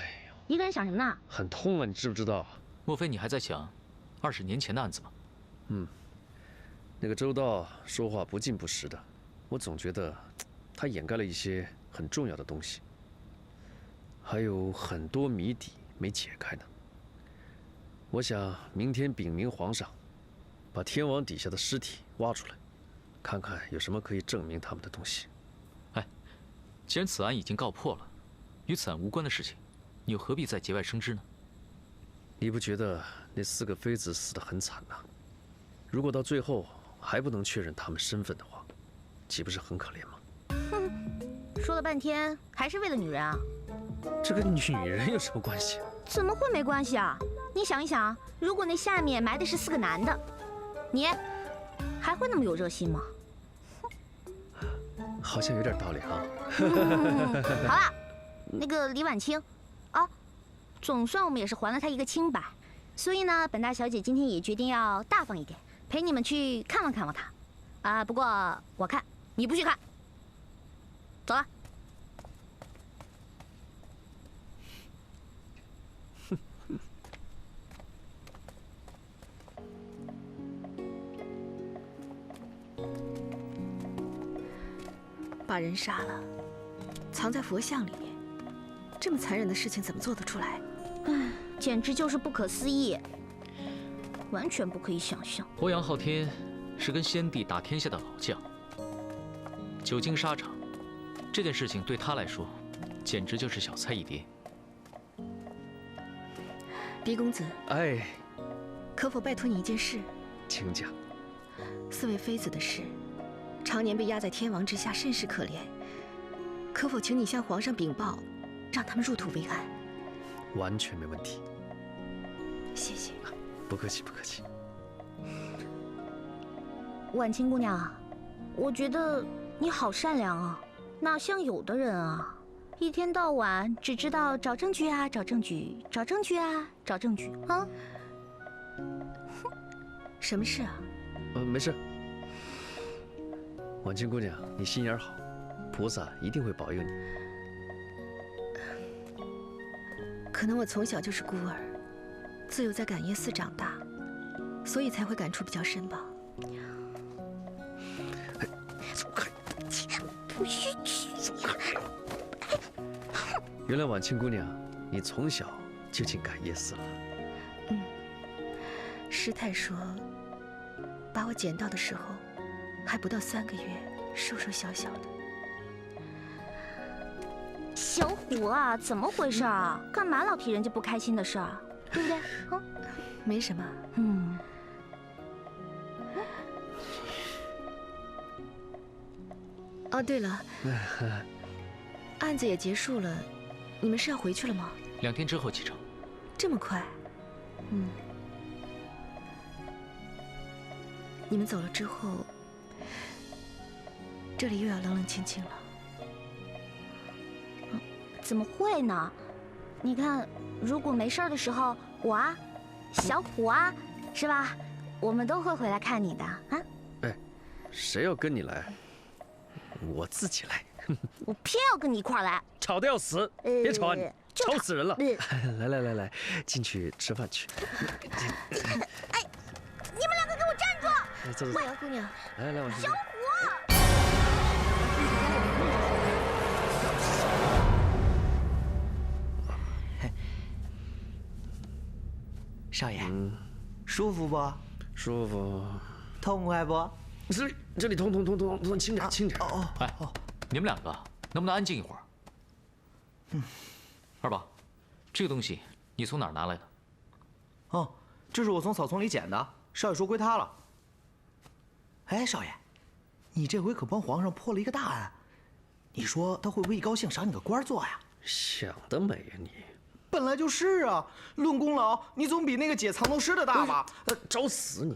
一个人想什么呢？很痛啊，你知不知道？莫非你还在想20年前的案子吗？那个周道说话不尽不实的，我总觉得他掩盖了一些很重要的东西，还有很多谜底没解开呢。我想明天禀明皇上，把天王底下的尸体挖出来，看看有什么可以证明他们的东西。哎，既然此案已经告破了，与此案无关的事情，你又何必再节外生枝呢？你不觉得那4个妃子死得很惨呐？如果到最后还不能确认他们身份的话，岂不是很可怜吗？哼，说了半天还是为了女人啊？这跟女人有什么关系？怎么会没关系啊？你想一想，如果那下面埋的是4个男的，你还会那么有热心吗？好像有点道理啊。好了，那个李婉清，啊，总算我们也是还了他一个清白，所以呢，本大小姐今天也决定要大方一点，陪你们去看望看望他。啊，不过我看你不去看，走了。把人杀了，藏在佛像里面，这么残忍的事情怎么做得出来？唉，简直就是不可思议，完全不可以想象。欧阳昊天是跟先帝打天下的老将，久经沙场，这件事情对他来说，简直就是小菜一碟。狄公子，哎，可否拜托你一件事？请讲。四位妃子的事，常年被压在天王之下，甚是可怜。可否请你向皇上禀报，让他们入土为安？完全没问题。谢谢。不客气，不客气。婉清姑娘，我觉得你好善良啊，哪像有的人啊，一天到晚只知道找证据啊，找证据，找证据啊，找证据啊。什么事啊？没事。婉清姑娘，你心眼好，菩萨一定会保佑你。可能我从小就是孤儿，自幼在感业寺长大，所以才会感触比较深吧。走开！不许去！原来婉清姑娘，你从小就进感业寺了。师太说，把我捡到的时候，还不到3个月，瘦瘦小小的。小虎啊，怎么回事啊？干嘛老提人家不开心的事儿，对不对？啊，没什么。哦，对了，案子也结束了，你们是要回去了吗2天之后启程。这么快？你们走了之后，这里又要冷冷清清了。怎么会呢？你看，如果没事的时候，我啊，小虎啊，是吧？我们都会回来看你的啊。哎，谁要跟你来？我自己来。我偏要跟你一块儿来。吵得要死！别吵啊你，吵死人了！来，进去吃饭去。哎，你们2个给我站住！走。婉阳姑娘，来，婉清。小虎。少爷，舒服不？舒服。痛快不？这里痛，轻点，轻点。哎，你们2个能不能安静一会儿？二宝，这个东西你从哪儿拿来的？哦，这是我从草丛里捡的，少爷说归他了。哎，少爷，你这回可帮皇上破了一个大案，你说他会不会一高兴赏你个官做呀？想得美呀你！本来就是啊，论功劳，你总比那个解藏头诗的大吧？找死你！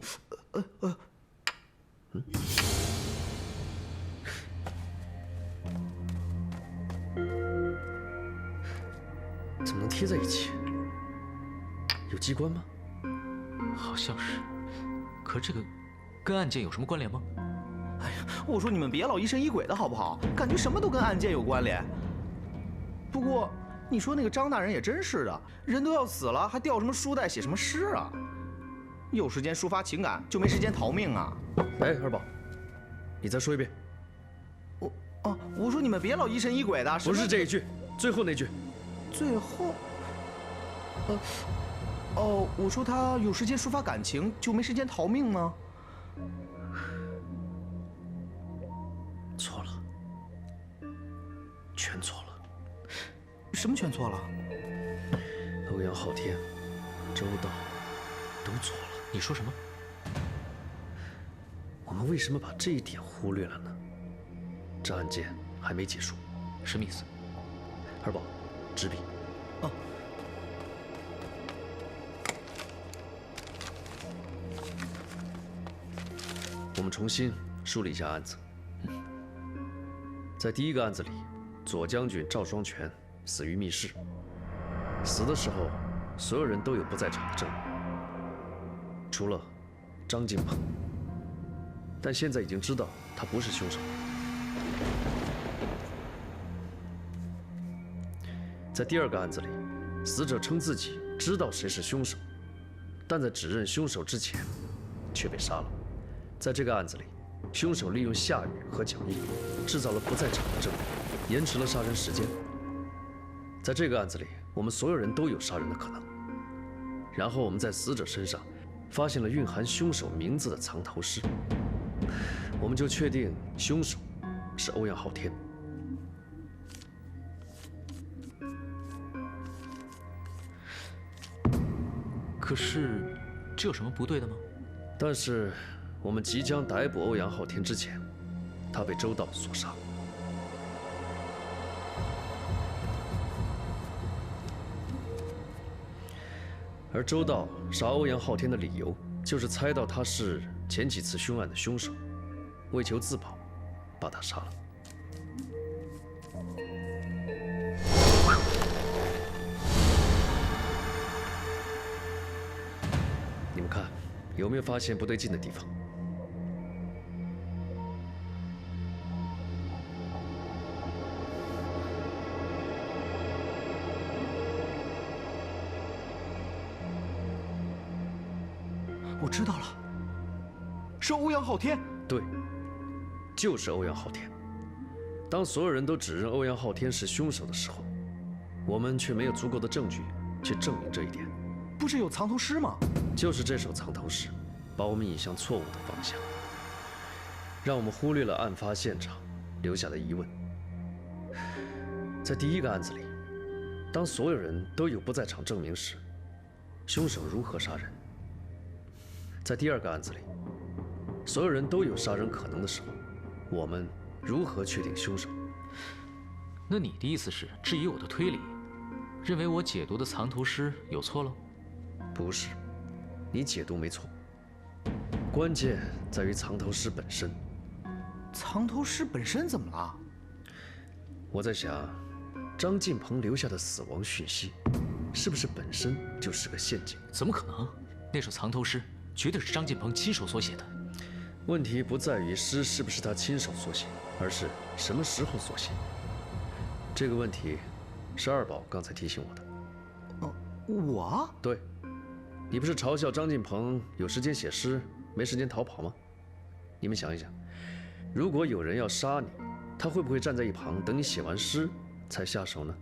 怎么能贴在一起？有机关吗？好像是，可这个跟案件有什么关联吗？哎呀，我说你们别老疑神疑鬼的好不好？感觉什么都跟案件有关联。不过你说那个张大人也真是的，人都要死了，还吊什么书袋写什么诗啊？有时间抒发情感，就没时间逃命啊！哎，二宝，你再说一遍。我说你们别老疑神疑鬼的。不是这一句，最后那句。最后，我说他有时间抒发感情，就没时间逃命吗？错了，全错了。什么全错了？欧阳昊天、周道都错了。你说什么？我们为什么把这一点忽略了呢？这案件还没结束。什么意思？二宝，执笔。我们重新梳理一下案子。在第一个案子里，左将军赵双全死于密室。死的时候，所有人都有不在场的证人，除了张进鹏。但现在已经知道他不是凶手。在第二个案子里，死者称自己知道谁是凶手，但在指认凶手之前，却被杀了。在这个案子里，凶手利用下雨和脚印，制造了不在场的证人，延迟了杀人时间。在这个案子里，我们所有人都有杀人的可能。然后我们在死者身上发现了蕴含凶手名字的藏头诗，我们就确定凶手是欧阳昊天。可是，这有什么不对的吗？但是，我们即将逮捕欧阳昊天之前，他被周道所杀。而周道杀欧阳昊天的理由，就是猜到他是前几次凶案的凶手，为求自保，把他杀了。你们看，有没有发现不对劲的地方？我知道了，是欧阳昊天。对，就是欧阳昊天。当所有人都指认欧阳昊天是凶手的时候，我们却没有足够的证据去证明这一点。不是有藏头诗吗？就是这首藏头诗，把我们引向错误的方向，让我们忽略了案发现场留下的疑问。在第一个案子里，当所有人都有不在场证明时，凶手如何杀人？在第二个案子里，所有人都有杀人可能的时候，我们如何确定凶手？那你的意思是质疑我的推理，认为我解读的藏头诗有错了？不是，你解读没错，关键在于藏头诗本身。藏头诗本身怎么了？我在想，张进鹏留下的死亡讯息，是不是本身就是个陷阱？怎么可能？那首藏头诗绝对是张进鹏亲手所写的。问题不在于诗是不是他亲手所写，而是什么时候所写。这个问题是二宝刚才提醒我的。我？对，你不是嘲笑张进鹏有时间写诗，没时间逃跑吗？你们想一想，如果有人要杀你，他会不会站在一旁等你写完诗才下手呢？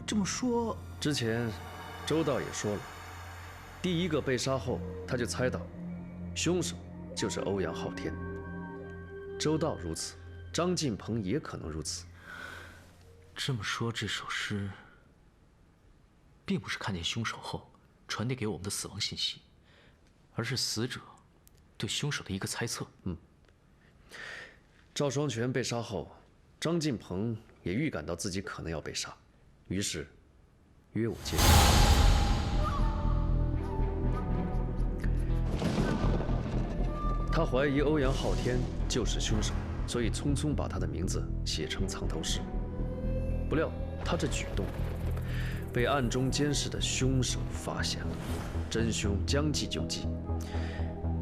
这么说，之前周道也说了，第一个被杀后，他就猜到凶手就是欧阳昊天。周道如此，张进鹏也可能如此。这么说，这首诗并不是看见凶手后传递给我们的死亡信息，而是死者对凶手的一个猜测。赵双全被杀后，张进鹏也预感到自己可能要被杀，于是约我见面。他怀疑欧阳昊天就是凶手，所以匆匆把他的名字写成藏头诗。不料他这举动被暗中监视的凶手发现了，真凶将计就计，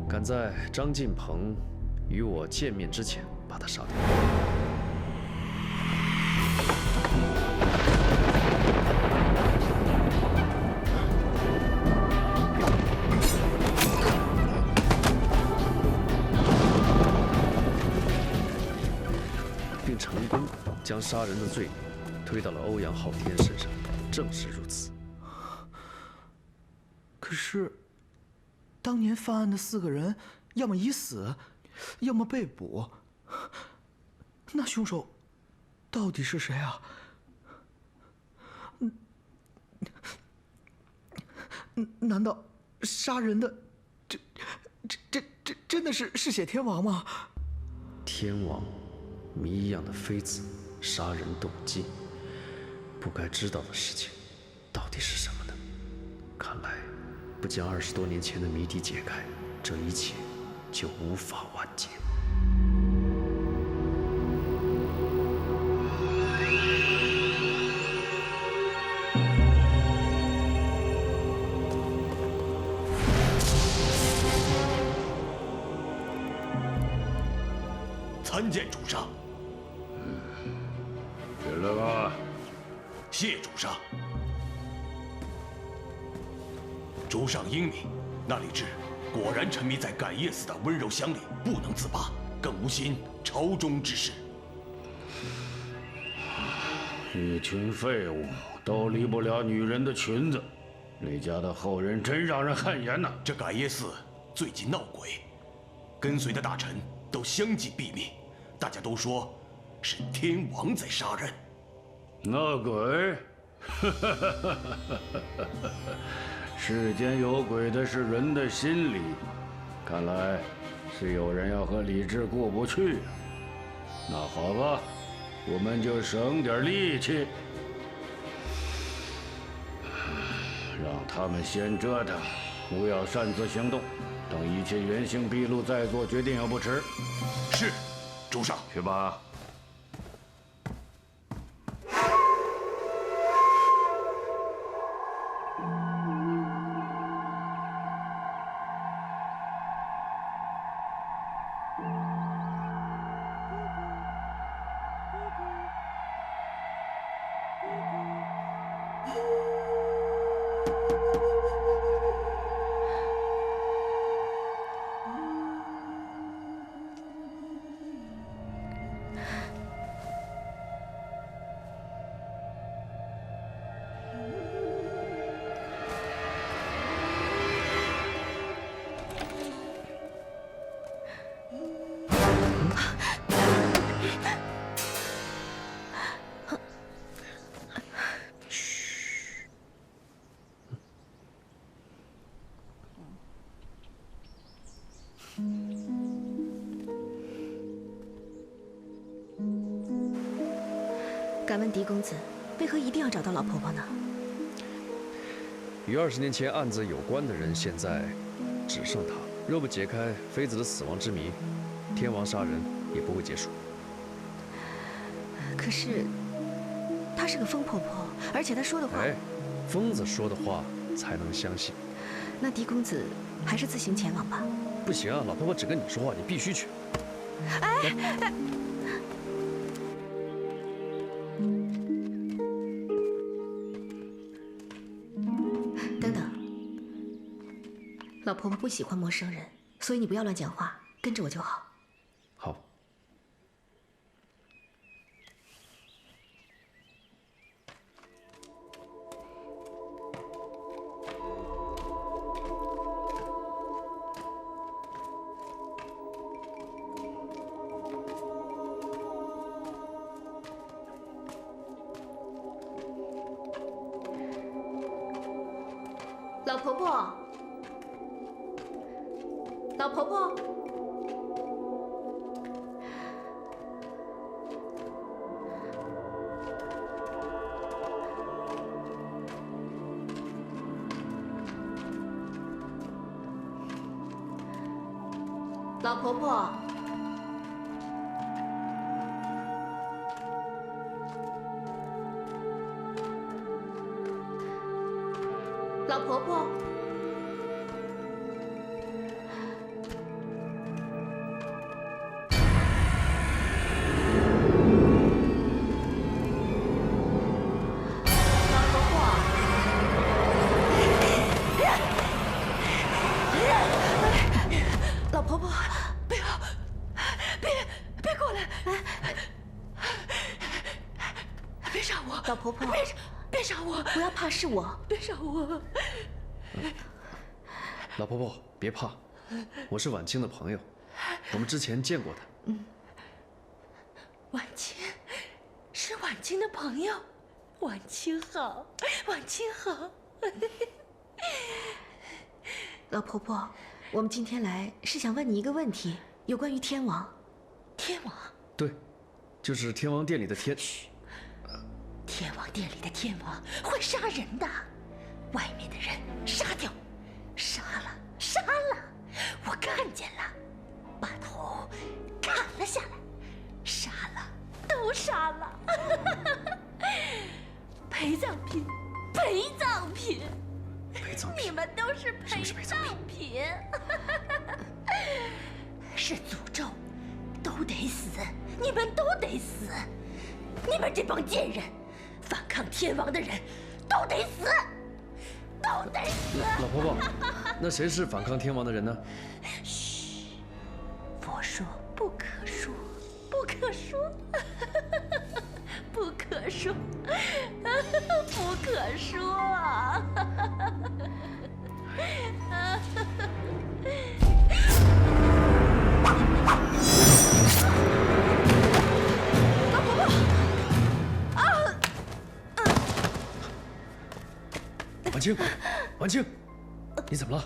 赶在张进鹏与我见面之前把他杀掉。并成功将杀人的罪推到了欧阳昊天身上，正是如此。可是，当年犯案的4个人，要么已死，要么被捕。那凶手到底是谁啊？难道杀人的这真的是嗜血天王吗？天王，谜一样的妃子，杀人动机，不该知道的事情，到底是什么呢？看来，不将20多年前的谜底解开，这一切就无法完结。见主上。进来吧。谢主上。主上英明，那李治果然沉迷在感业寺的温柔乡里，不能自拔，更无心朝中之事。一群废物，都离不了女人的裙子。李家的后人真让人汗颜呐！这感业寺最近闹鬼，跟随的大臣都相继毙命，大家都说是天王在杀人。闹鬼？世间有鬼的是人的心理，看来是有人要和李治过不去。那好吧，我们就省点力气，让他们先折腾，不要擅自行动，等一切原形毕露再做决定也不迟。是，主上。去吧。敢问狄公子，为何一定要找到老婆婆呢？与20年前案子有关的人，现在只剩她。若不解开妃子的死亡之谜，天王杀人也不会结束。可是，她是个疯婆婆，而且她说的话……哎，疯子说的话才能相信。那狄公子还是自行前往吧。不行啊，老婆婆只跟你说话，你必须去。哎。老婆婆不喜欢陌生人，所以你不要乱讲话，跟着我就好。好。老婆婆。老婆婆，老婆婆，老婆婆。老婆婆，别杀我！不要怕，是我。别杀我！老婆婆，别怕，我是婉清的朋友，我们之前见过的。婉清，是婉清的朋友。婉清好，婉清好。老婆婆，我们今天来是想问你一个问题，有关于天王。天王？对，就是天王殿里的天。天王殿里的天王会杀人的，外面的人杀掉，杀了，杀了，我看见了，把头砍了下来，杀了，都杀了，陪葬品，陪葬品，陪葬品，你们都是陪葬品，是诅咒，都得死，你们都得死！你们这帮贱人，反抗天王的人都得死，都得死！老婆婆，那谁是反抗天王的人呢？嘘，佛说不可说，不可说，不可说，不可说。老婆婆，婉清，婉清，你怎么了？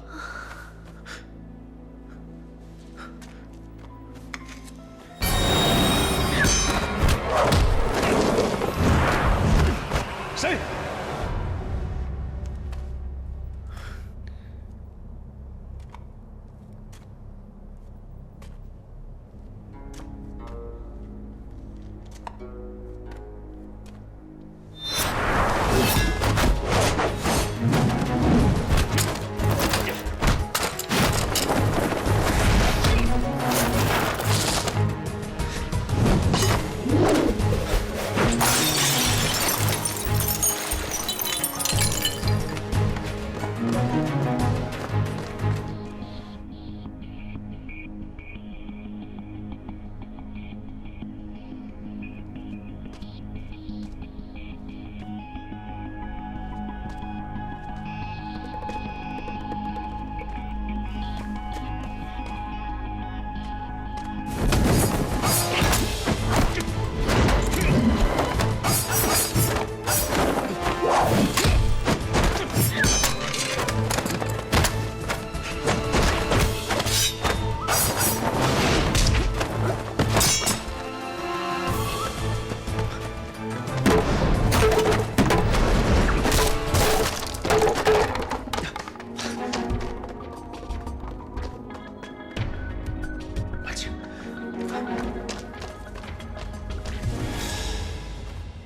谁？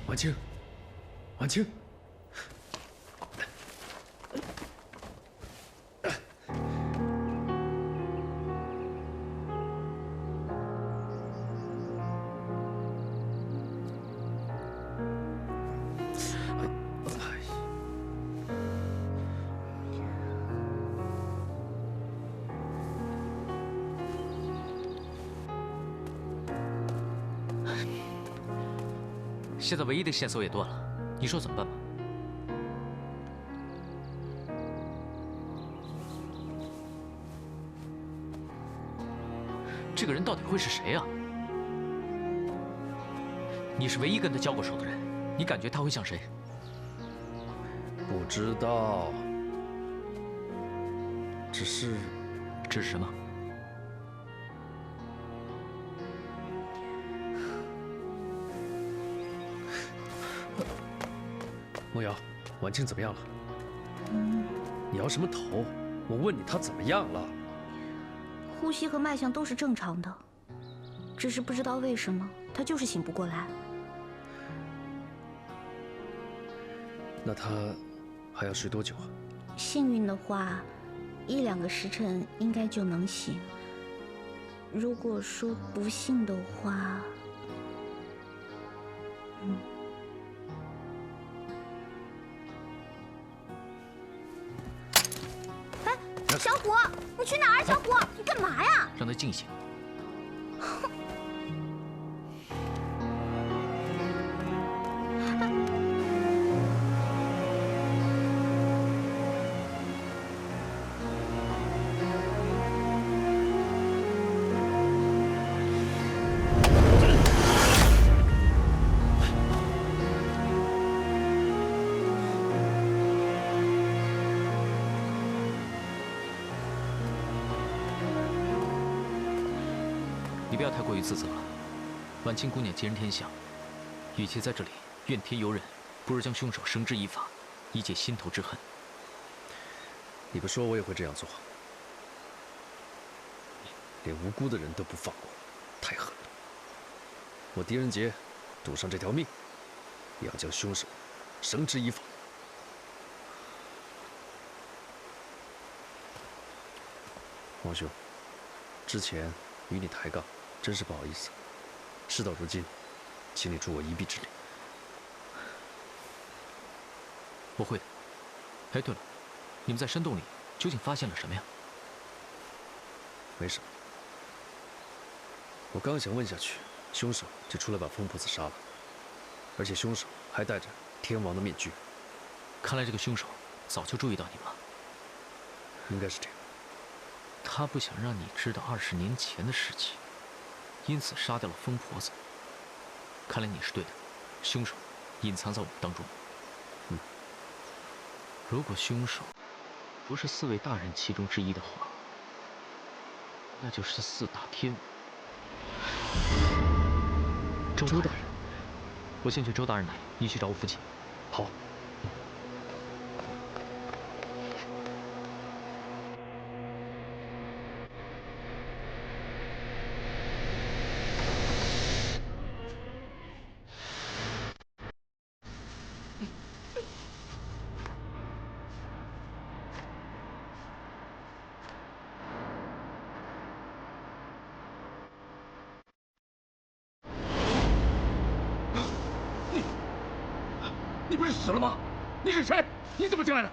婉清，婉清，现在唯一的线索也断了，你说怎么办吧？这个人到底会是谁啊？你是唯一跟他交过手的人，你感觉他会像谁？不知道，只是什么？梦瑶，婉清怎么样了？你摇什么头？我问你她怎么样了？呼吸和脉象都是正常的，只是不知道为什么她就是醒不过来。那她还要睡多久啊？幸运的话，1-2个时辰应该就能醒。如果说不幸的话，小虎，你去哪儿？小虎，你干嘛呀？让他静醒。你不要太过于自责了。婉清姑娘吉人天相，与其在这里怨天尤人，不如将凶手绳之以法，以解心头之恨。你不说我也会这样做。连无辜的人都不放过，太狠了。我狄仁杰赌上这条命，也要将凶手绳之以法。王兄，之前与你抬杠，真是不好意思。事到如今，请你助我一臂之力。我会的。哎，对了，你们在山洞里究竟发现了什么呀？没什么。我刚想问下去，凶手就出来把疯婆子杀了，而且凶手还戴着天王的面具。看来这个凶手早就注意到你们了。应该是这样。他不想让你知道20年前的事情，因此杀掉了疯婆子。看来你是对的，凶手隐藏在我们当中。如果凶手不是4位大人其中之一的话，那就是4大天王。周大人，我先去周大人那里，你去找我父亲。好。你不是死了吗？你是谁？你怎么进来的？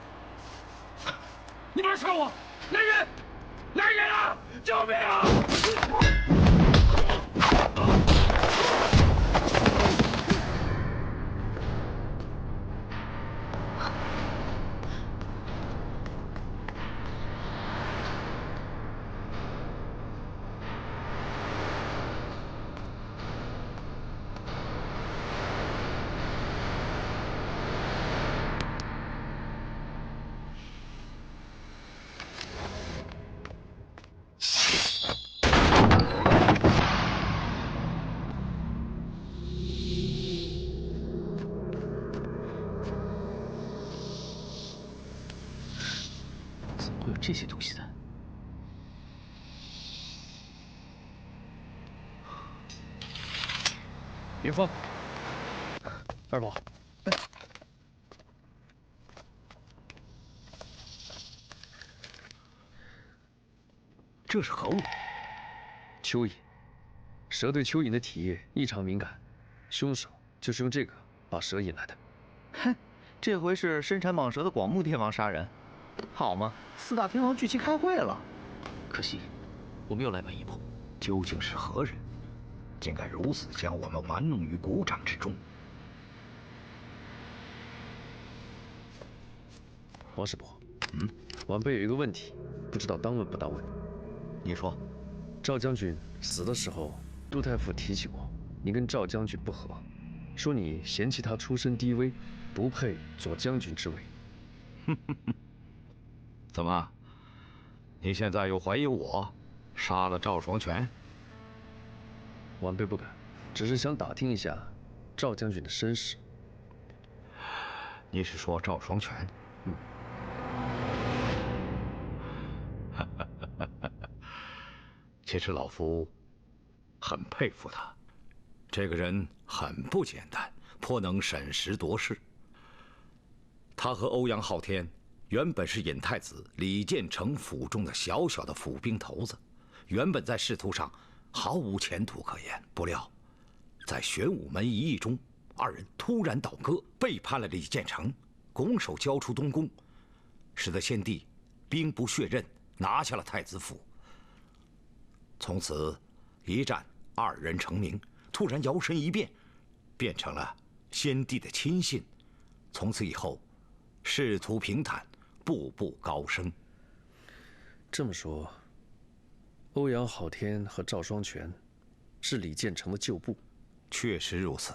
你不是杀我！来人！来人啊！救命啊！会有这些东西的。云峰，二宝，这是何物？蚯蚓。蛇对蚯蚓的体液异常敏感，凶手就是用这个把蛇引来的。哼，这回是身缠蟒蛇的广目天王杀人，好嘛，4大天王聚齐开会了。可惜，我没有来晚一步。究竟是何人，竟敢如此将我们玩弄于股掌之中？王师伯，晚辈有一个问题，不知道当问不当问。你说，赵将军死的时候，杜太傅提起过你跟赵将军不和，说你嫌弃他出身低微，不配做将军之位。怎么？你现在又怀疑我杀了赵双全？晚辈不敢，只是想打听一下赵将军的身世。你是说赵双全？其实老夫很佩服他，这个人很不简单，颇能审时度势。他和欧阳昊天原本是尹太子李建成府中的小小的府兵头子，原本在仕途上毫无前途可言。不料，在玄武门一役中，二人突然倒戈，背叛了李建成，拱手交出东宫，使得先帝兵不血刃拿下了太子府。从此一战，二人成名，突然摇身一变，变成了先帝的亲信。从此以后，仕途平坦，步步高升。这么说，欧阳昊天和赵双全是李建成的旧部？确实如此。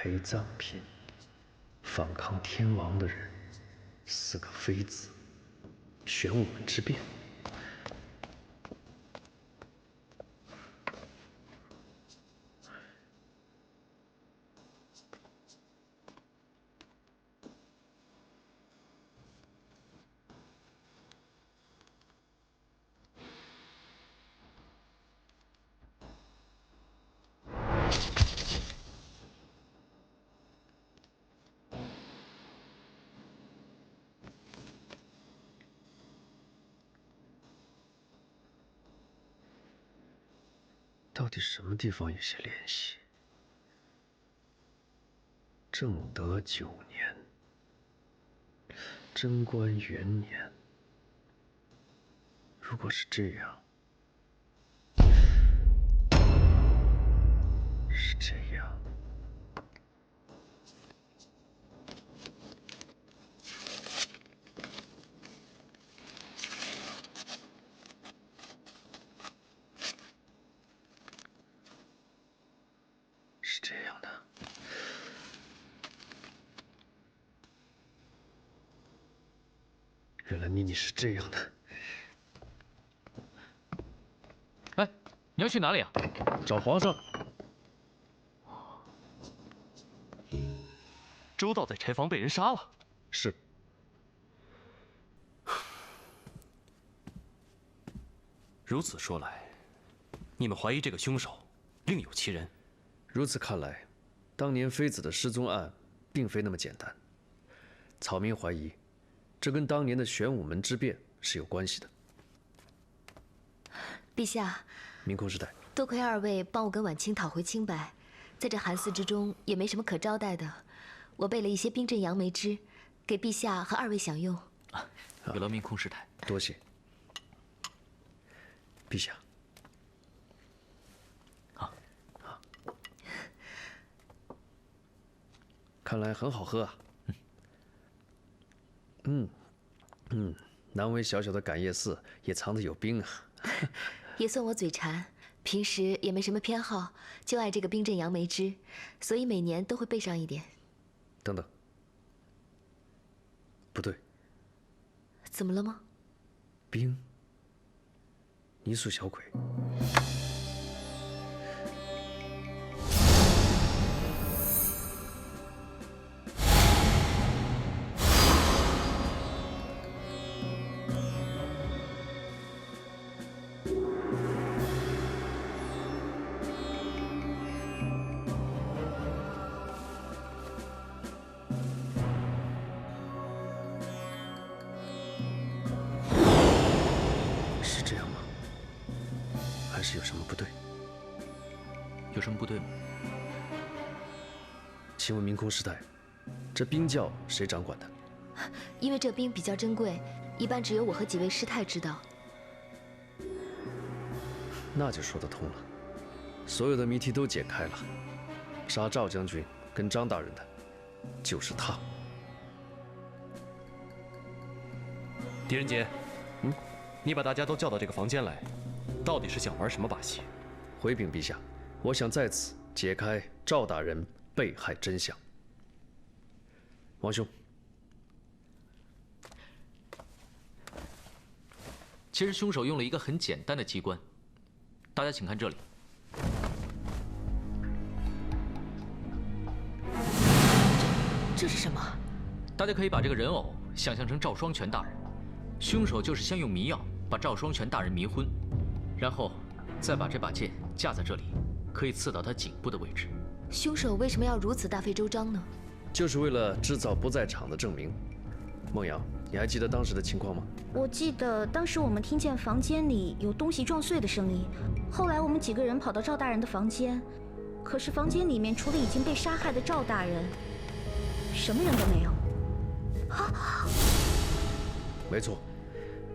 陪葬品，反抗天王的人，4个妃子，玄武门之变。到底什么地方有些联系？正德9年，贞观元年。如果是这样，是这样。是这样的。原来妮是这样的。哎，你要去哪里啊？找皇上。周道在柴房被人杀了。是。如此说来，你们怀疑这个凶手另有其人。如此看来，当年妃子的失踪案并非那么简单。草民怀疑，这跟当年的玄武门之变是有关系的。陛下，明空师太，多亏二位帮我跟婉清讨回清白，在这寒寺之中也没什么可招待的，我备了一些冰镇杨梅汁，给陛下和二位享用。有劳明空师太，多谢。陛下。看来很好喝啊。难为小小的感业寺也藏得有冰啊。也算我嘴馋，平时也没什么偏好，就爱这个冰镇杨梅汁，所以每年都会备上一点。等等，不对。怎么了吗？冰。泥塑小鬼。是这样吗？还是有什么不对？有什么不对吗？请问明空师太，这冰窖谁掌管的？因为这冰比较珍贵，一般只有我和几位师太知道。那就说得通了，所有的谜题都解开了。杀赵将军跟张大人的，就是他。狄仁杰，你把大家都叫到这个房间来，到底是想玩什么把戏？回禀陛下，我想在此解开赵大人被害真相。王兄，其实凶手用了一个很简单的机关，大家请看这里。这是什么？大家可以把这个人偶想象成赵双全大人，凶手就是先用迷药把赵双全大人迷昏，然后再把这把剑架在这里，可以刺到他颈部的位置。凶手为什么要如此大费周章呢？就是为了制造不在场的证明。孟瑶，你还记得当时的情况吗？我记得当时我们听见房间里有东西撞碎的声音，后来我们几个人跑到赵大人的房间，可是房间里面除了已经被杀害的赵大人，什么人都没有。没错，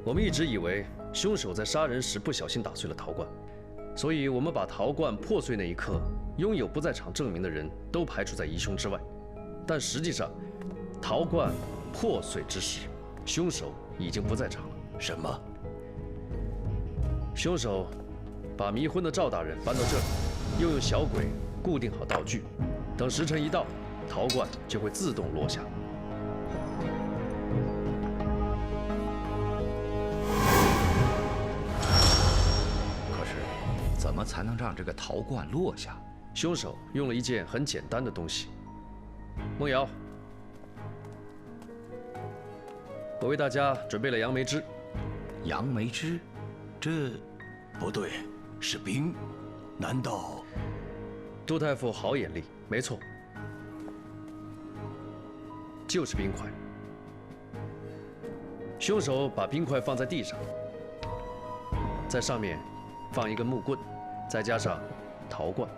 我们一直以为凶手在杀人时不小心打碎了陶罐，所以我们把陶罐破碎那一刻，拥有不在场证明的人都排除在疑凶之外。但实际上，陶罐破碎之时，凶手已经不在场了。什么？凶手把迷昏的赵大人搬到这里，又用小鬼固定好道具，等时辰一到，陶罐就会自动落下。可是，怎么才能让这个陶罐落下？凶手用了一件很简单的东西。孟瑶，我为大家准备了杨梅汁。杨梅汁，这不对，是冰，难道？杜太傅好眼力，没错，就是冰块。凶手把冰块放在地上，在上面放一根木棍，再加上陶罐。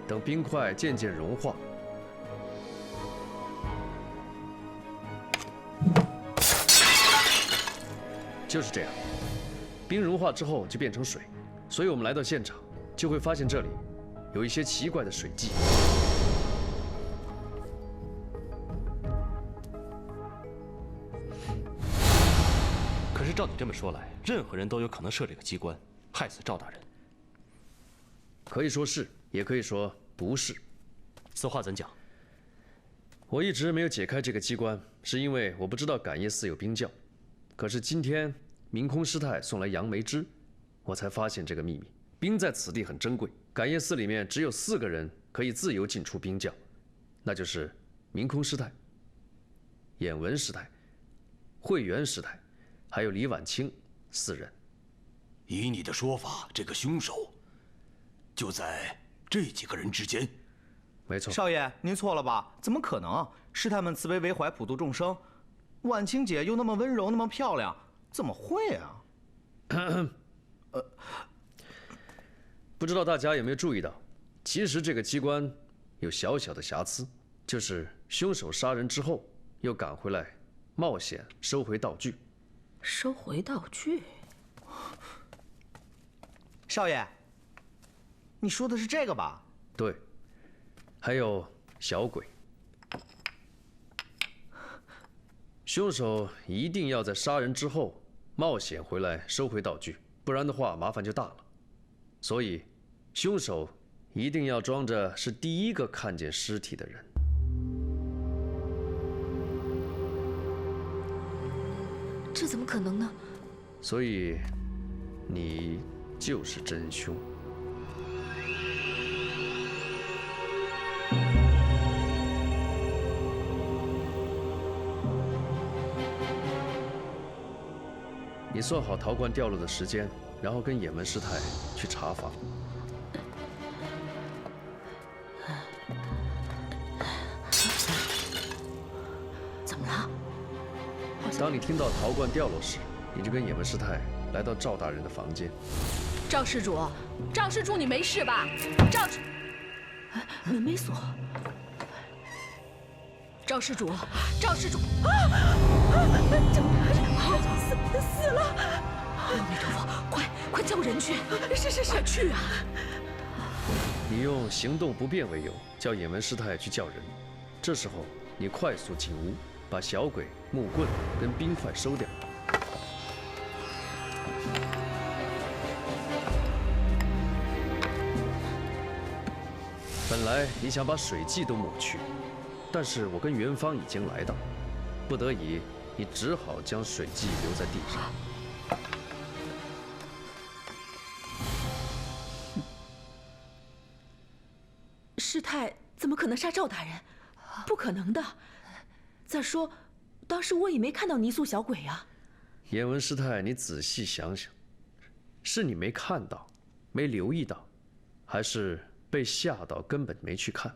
等冰块渐渐融化，就是这样。冰融化之后就变成水，所以我们来到现场就会发现这里有一些奇怪的水迹。可是照你这么说来，任何人都有可能设这个机关，害死赵大人。可以说是，也可以说不是。此话怎讲？我一直没有解开这个机关，是因为我不知道感业寺有冰窖。可是今天明空师太送来杨梅枝，我才发现这个秘密。冰在此地很珍贵，感业寺里面只有4个人可以自由进出冰窖，那就是明空师太、眼文师太、慧元师太，还有李婉清4人。以你的说法，这个凶手就在这几个人之间。没错。少爷，您错了吧？怎么可能？师太们慈悲为怀，普度众生。婉清姐又那么温柔，那么漂亮，怎么会啊？不知道大家有没有注意到，其实这个机关有小小的瑕疵，就是凶手杀人之后又赶回来，冒险收回道具。收回道具？少爷，你说的是这个吧？对，还有小鬼。凶手一定要在杀人之后冒险回来收回道具，不然的话麻烦就大了。所以，凶手一定要装着是第一个看见尸体的人。这怎么可能呢？所以，你就是真凶。你算好陶罐掉落的时间，然后跟眼门师太去查访。怎么了？当你听到陶罐掉落时，你就跟眼门师太来到赵大人的房间。赵施主，赵施主，你没事吧？赵施，门没锁。赵施主，赵施主，死了！阿弥陀佛，快叫人去！是，快去啊！你用行动不便为由叫眼门师太去叫人，这时候你快速进屋，把小鬼、木棍跟冰块收掉。本来你想把水迹都抹去，但是我跟元芳已经来到，不得已，你只好将水迹留在地上。师太怎么可能杀赵大人？不可能的。再说，当时我也没看到泥塑小鬼啊。眼文师太，你仔细想想，是你没看到，没留意到，还是被吓到根本没去看？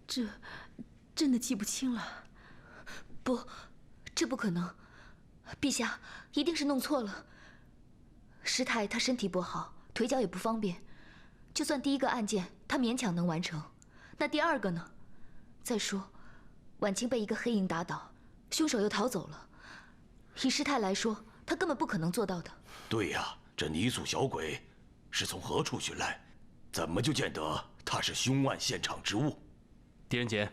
这真的记不清了。不，这不可能。陛下一定是弄错了。师太她身体不好，腿脚也不方便，就算第一个案件她勉强能完成，那第2个呢？再说，婉清被一个黑影打倒，凶手又逃走了。以师太来说，她根本不可能做到的。对呀，这泥塑小鬼是从何处寻来？怎么就见得他是凶案现场之物？狄仁杰，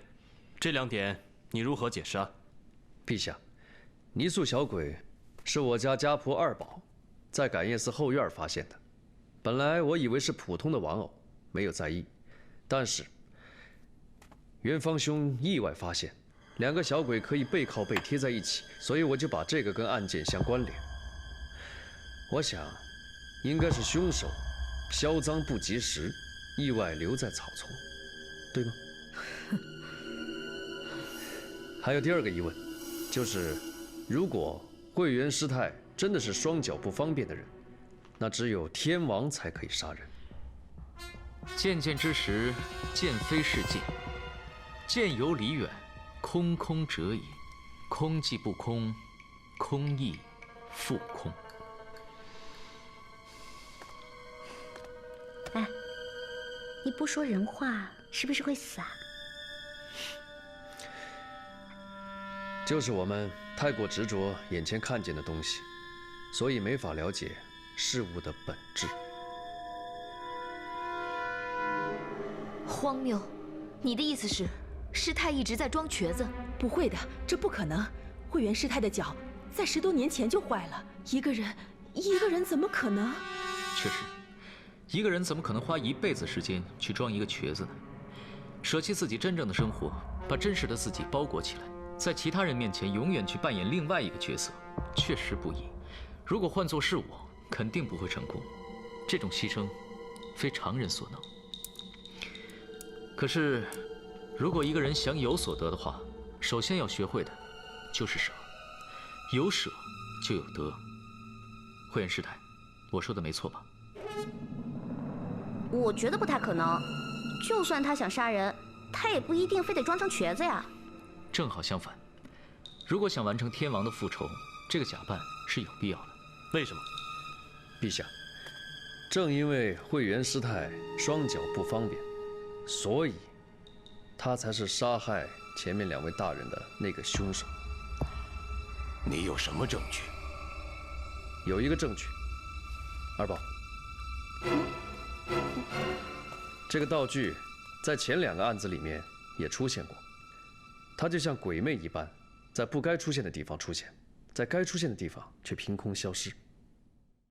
这2点你如何解释啊？陛下，泥塑小鬼是我家家仆2宝在感业寺后院发现的。本来我以为是普通的玩偶，没有在意。但是元芳兄意外发现2个小鬼可以背靠背贴在一起，所以我就把这个跟案件相关联。我想，应该是凶手销赃不及时，意外留在草丛，对吗？还有第2个疑问，就是如果慧元师太真的是双脚不方便的人，那只有天王才可以杀人。渐渐之时，渐非是渐。见由离远，空空者矣。空既不空，空亦复空。哎，你不说人话，是不是会死啊？就是我们太过执着眼前看见的东西，所以没法了解事物的本质。荒谬！你的意思是，师太一直在装瘸子？不会的，这不可能。慧元师太的脚在10多年前就坏了，一个人怎么可能？确实，一个人怎么可能花一辈子时间去装一个瘸子呢？舍弃自己真正的生活，把真实的自己包裹起来，在其他人面前永远去扮演另外一个角色，确实不易。如果换作是我，肯定不会成功。这种牺牲，非常人所能。可是，如果一个人想有所得的话，首先要学会的就是舍。有舍就有得。慧元师太，我说的没错吧？我觉得不太可能。就算他想杀人，他也不一定非得装成瘸子呀。正好相反，如果想完成天王的复仇，这个假扮是有必要的。为什么？陛下，正因为慧元师太双脚不方便，所以他才是杀害前面2位大人的那个凶手。你有什么证据？有一个证据，二宝，这个道具在前2个案子里面也出现过，它就像鬼魅一般，在不该出现的地方出现，在该出现的地方却凭空消失。